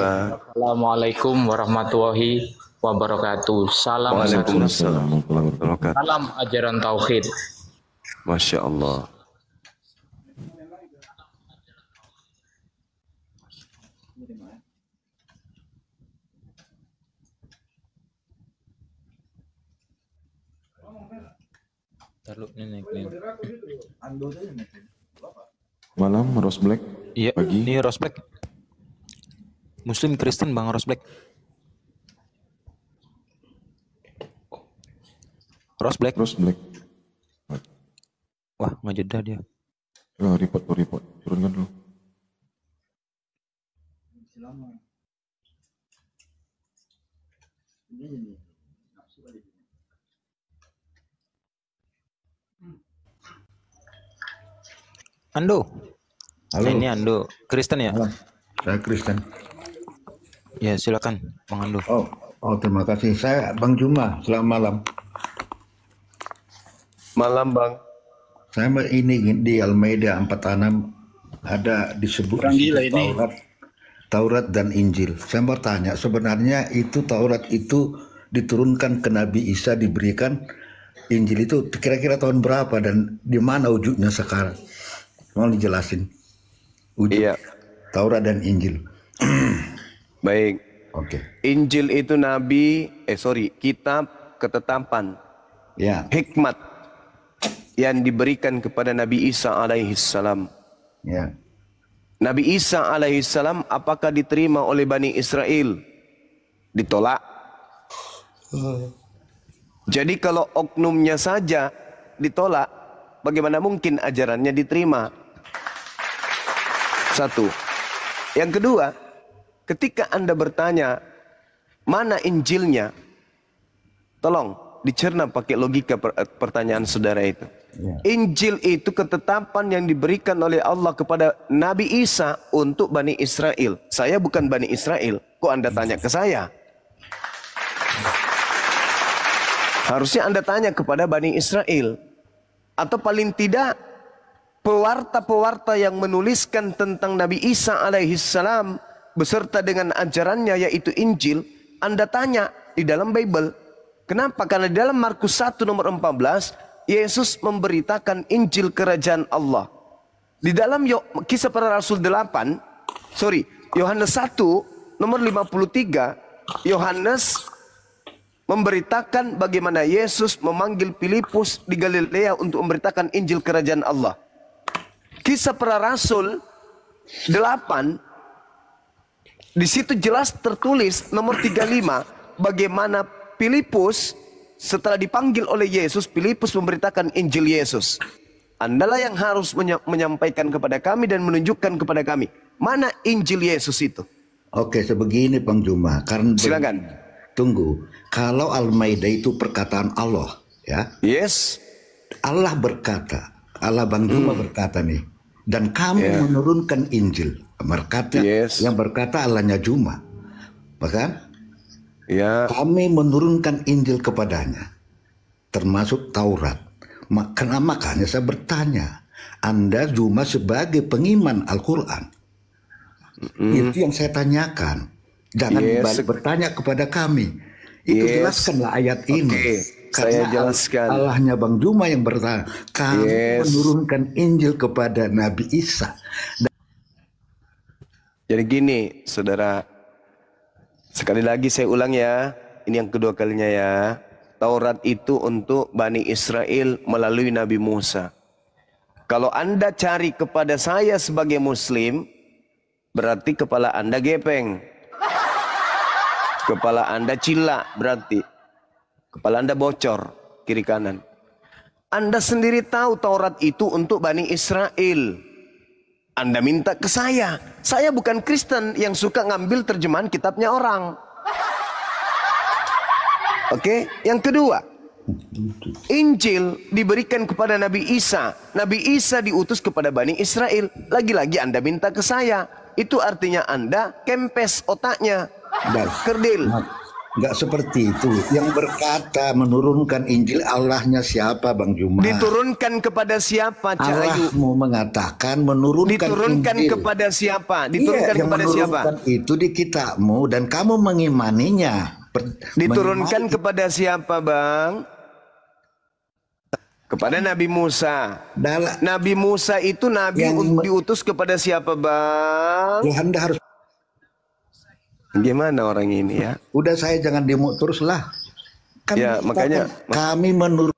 Assalamualaikum warahmatullahi wabarakatuh. Salam. Waalaikumsalam warahmatullahi wabarakatuh. Salam ajaran tauhid. Masya Allah. Malam Rose Black. Iya. Pagi. Ini Rose Black. Muslim Kristen Bang Rose Black. Rose Black. Wah, nggak jeda dia. Report. Turunkan dulu. Ando. Halo. Ini Ando. Kristen ya? Saya Kristen. Ya, silakan Bang Ando. Oh, terima kasih. Saya Bang Juma. Selamat malam. Malam Bang. Saya ini di Al-Maidah 46 ada disebut Taurat dan Injil. Saya mau tanya, sebenarnya itu Taurat itu diturunkan ke Nabi Isa, diberikan. Injil itu kira-kira tahun berapa dan di mana wujudnya sekarang? Mau dijelasin wujud Taurat dan Injil. Baik. Oke. Injil itu kitab ketetapan. Ya. Hikmat yang diberikan kepada Nabi Isa alaihissalam. Ya. Nabi Isa alaihissalam apakah diterima oleh Bani Israel? Ditolak. Jadi kalau oknumnya saja ditolak, bagaimana mungkin ajarannya diterima? Satu. Yang kedua, ketika Anda bertanya, mana Injilnya? Tolong dicerna pakai logika pertanyaan saudara itu. Injil itu ketetapan yang diberikan oleh Allah kepada Nabi Isa untuk Bani Israel. Saya bukan Bani Israel. Kok Anda tanya ke saya? Harusnya Anda tanya kepada Bani Israel. Atau paling tidak pewarta-pewarta yang menuliskan tentang Nabi Isa alaihissalam beserta dengan ajarannya yaitu Injil. Anda tanya di dalam Bible. Kenapa? Karena di dalam Markus 1 nomor 14 Yesus memberitakan Injil Kerajaan Allah. Di dalam Kisah Para Rasul 8, Yohanes 1 nomor 53, Yohanes memberitakan bagaimana Yesus memanggil Filipus di Galilea untuk memberitakan Injil Kerajaan Allah. Kisah Para Rasul 8, di situ jelas tertulis nomor 35 bagaimana Filipus setelah dipanggil oleh Yesus, Filipus memberitakan Injil Yesus. Andalah yang harus menyampaikan kepada kami dan menunjukkan kepada kami mana Injil Yesus itu. Oke, sebegini Bang Juma. Karena silakan. Tunggu. Kalau Al-Maidah itu perkataan Allah, ya. Yes. Allah berkata, Allah Bang Juma berkata nih, dan kami menurunkan Injil. Berkata yang berkata Allahnya Juma. Bahkan kami menurunkan Injil kepadanya, termasuk Taurat. Makanya saya bertanya, Anda Juma sebagai pengiman Al-Quran. Itu yang saya tanyakan. Jangan balik bertanya kepada kami. Itu jelaskanlah ayat ini. Saya jelaskan. Allahnya Bang Juma yang bertanya, kami menurunkan Injil kepada Nabi Isa. Jadi gini, saudara. Sekali lagi saya ulang ya, ini yang kedua kalinya ya. Taurat itu untuk Bani Israel melalui Nabi Musa. Kalau Anda cari kepada saya sebagai Muslim, berarti kepala Anda gepeng. Kepala Anda cilak berarti. Kepala Anda bocor, kiri kanan. Anda sendiri tahu Taurat itu untuk Bani Israel. Anda minta ke saya. Saya bukan Kristen yang suka ngambil terjemahan kitabnya orang. Oke, yang kedua. Injil diberikan kepada Nabi Isa. Nabi Isa diutus kepada Bani Israel. Lagi-lagi Anda minta ke saya. Itu artinya Anda kempes otaknya. Kerdil. Enggak seperti itu. Yang berkata menurunkan Injil Allahnya siapa Bang Juma? Diturunkan kepada siapa? Allahmu mengatakan menurunkan diturunkan Injil kepada siapa? Diturunkan kepada siapa? Itu di kitabmu dan kamu mengimaninya. Diturunkan kepada siapa Bang? Kepada Nabi Musa. Nabi Musa itu Nabi diutus kepada siapa Bang? Anda harus. Gimana orang ini ya? Udah saya jangan demo terus lah. Kan ya makanya kami menurut.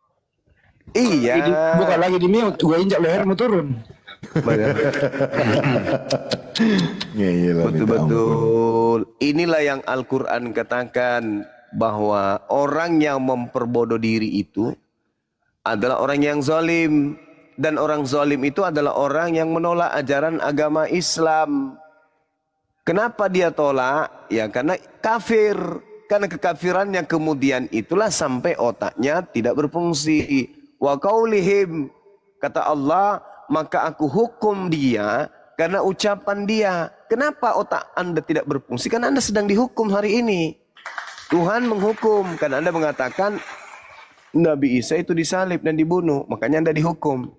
Iya. Bukan lagi di mute, gue injak lehermu turun. Betul-betul. Inilah yang Al-Quran katakan bahwa orang yang memperbodoh diri itu adalah orang yang zalim. Dan orang zalim itu adalah orang yang menolak ajaran agama Islam. Kenapa dia tolak? Ya karena kafir. Karena kekafirannya kemudian itulah sampai otaknya tidak berfungsi. Wa qaulihim, kata Allah, maka aku hukum dia karena ucapan dia. Kenapa otak Anda tidak berfungsi? Karena Anda sedang dihukum hari ini. Tuhan menghukum karena Anda mengatakan Nabi Isa itu disalib dan dibunuh, makanya Anda dihukum.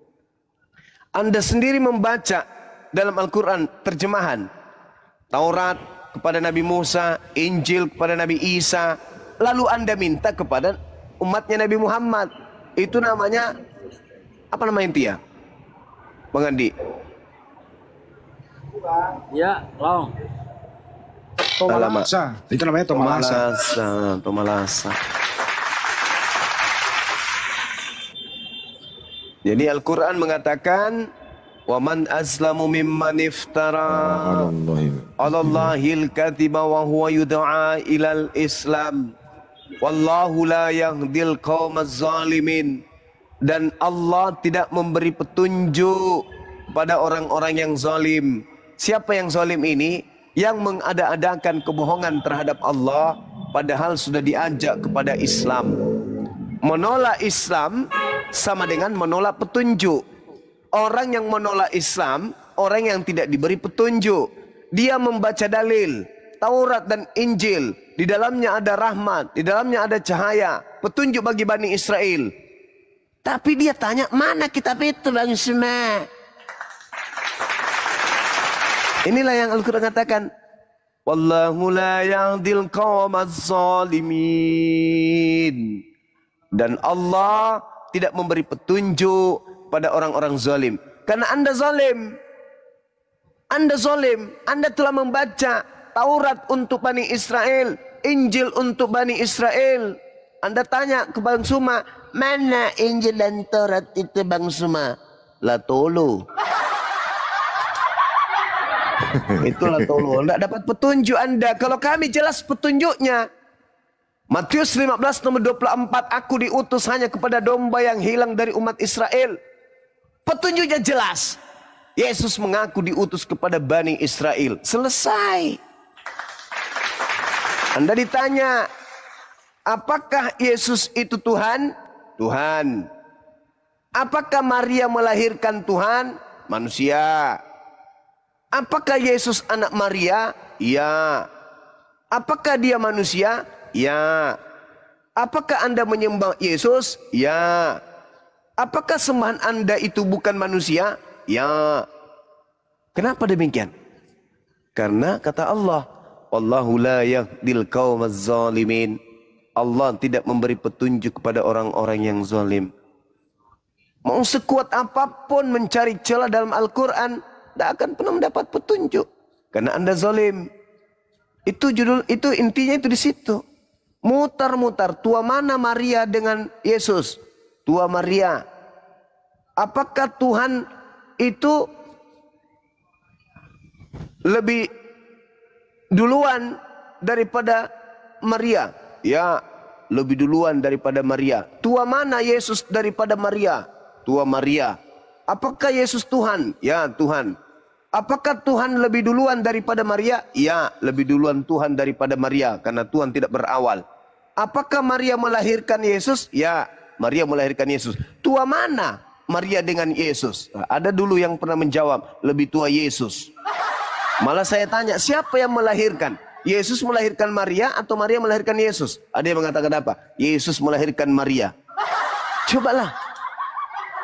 Anda sendiri membaca dalam Al-Quran terjemahan Taurat kepada Nabi Musa, Injil kepada Nabi Isa, lalu Anda minta kepada umatnya Nabi Muhammad. Itu namanya apa namanya Tia? Bang Andi. Ya, Long. Tomalasa. Itu namanya Tomalasa. Tomalasa. Jadi Al-Quran mengatakan wa man azlamu mimman iftara 'ala Allahil kadhiba wa huwa yud'a ilal Islam. Wallahu la yahdil qaumaz zalimin. Dan Allah tidak memberi petunjuk pada orang-orang yang zalim. Siapa yang zalim ini? Yang mengada-adakan kebohongan terhadap Allah padahal sudah diajak kepada Islam. Menolak Islam sama dengan menolak petunjuk. Orang yang menolak Islam, orang yang tidak diberi petunjuk. Dia membaca dalil Taurat dan Injil, di dalamnya ada rahmat, di dalamnya ada cahaya, petunjuk bagi Bani Israel. Tapi dia tanya, mana kitab itu Bang Suma? Inilah yang Al-Quran katakan, wallahu la yahdil qaumaz zalimin. Dan Allah tidak memberi petunjuk pada orang-orang zalim. Karena Anda zalim. Anda zalim. Anda telah membaca Taurat untuk Bani Israel, Injil untuk Bani Israel. Anda tanya ke Bang Suma, mana Injil dan Taurat itu Bang Suma? Lah tolo. Itulah tolo. Tidak dapat petunjuk Anda. Kalau kami jelas petunjuknya. Matius 15 nomor 24. Aku diutus hanya kepada domba yang hilang dari umat Israel. Petunjuknya jelas. Yesus mengaku diutus kepada Bani Israel. Selesai. Anda ditanya, apakah Yesus itu Tuhan? Tuhan. Apakah Maria melahirkan Tuhan? Manusia. Apakah Yesus anak Maria? Ya. Apakah dia manusia? Ya. Apakah Anda menyembah Yesus? Ya. Apakah sembahan Anda itu bukan manusia? Ya. Kenapa demikian? Karena kata Allah, wallahu la yahdil qaumaz zalimin. Allah tidak memberi petunjuk kepada orang-orang yang zalim. Mau sekuat apapun mencari celah dalam Al-Quran, tidak akan pernah mendapat petunjuk. Karena Anda zalim. Itu intinya itu di situ. Mutar-mutar. Tua mana Maria dengan Yesus? Tua Maria. Apakah Tuhan itu lebih duluan daripada Maria? Ya, lebih duluan daripada Maria. Tua mana Yesus daripada Maria? Tua Maria. Apakah Yesus Tuhan? Ya, Tuhan. Apakah Tuhan lebih duluan daripada Maria? Ya, lebih duluan Tuhan daripada Maria. Karena Tuhan tidak berawal. Apakah Maria melahirkan Yesus? Ya, Maria melahirkan Yesus. Tua mana Maria dengan Yesus? Ada dulu yang pernah menjawab, lebih tua Yesus. Malah saya tanya, siapa yang melahirkan? Yesus melahirkan Maria atau Maria melahirkan Yesus? Ada yang mengatakan apa? Yesus melahirkan Maria. Cobalah.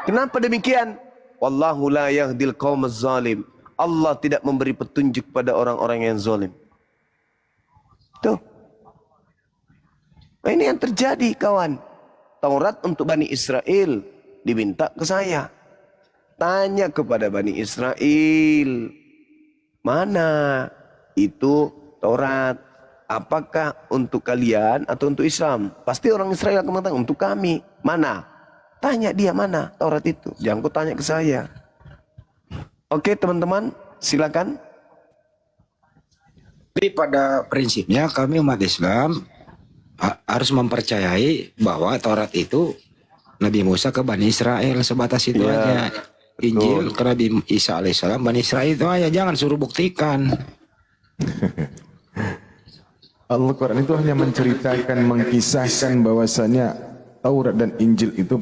Kenapa demikian? Wallahu la yahdil qaumaz zalim. Allah tidak memberi petunjuk pada orang-orang yang zalim. Tuh. Nah, ini yang terjadi kawan. Taurat untuk Bani Israel diminta ke saya. Tanya kepada Bani Israel. Mana itu Taurat? Apakah untuk kalian atau untuk Islam? Pasti orang Israel akan mengatakan untuk kami. Mana? Tanya dia mana Taurat itu. Jangan kau tanya ke saya. Oke teman-teman, silakan. Tapi pada prinsipnya kami umat Islam harus mempercayai bahwa Taurat itu Nabi Musa ke Bani Israel, sebatas itu aja. Injil ke Nabi Isa alaihissalam, Bani Israel itu aja, jangan suruh buktikan. Al-Quran itu hanya menceritakan, mengkisahkan bahwasanya Taurat dan Injil itu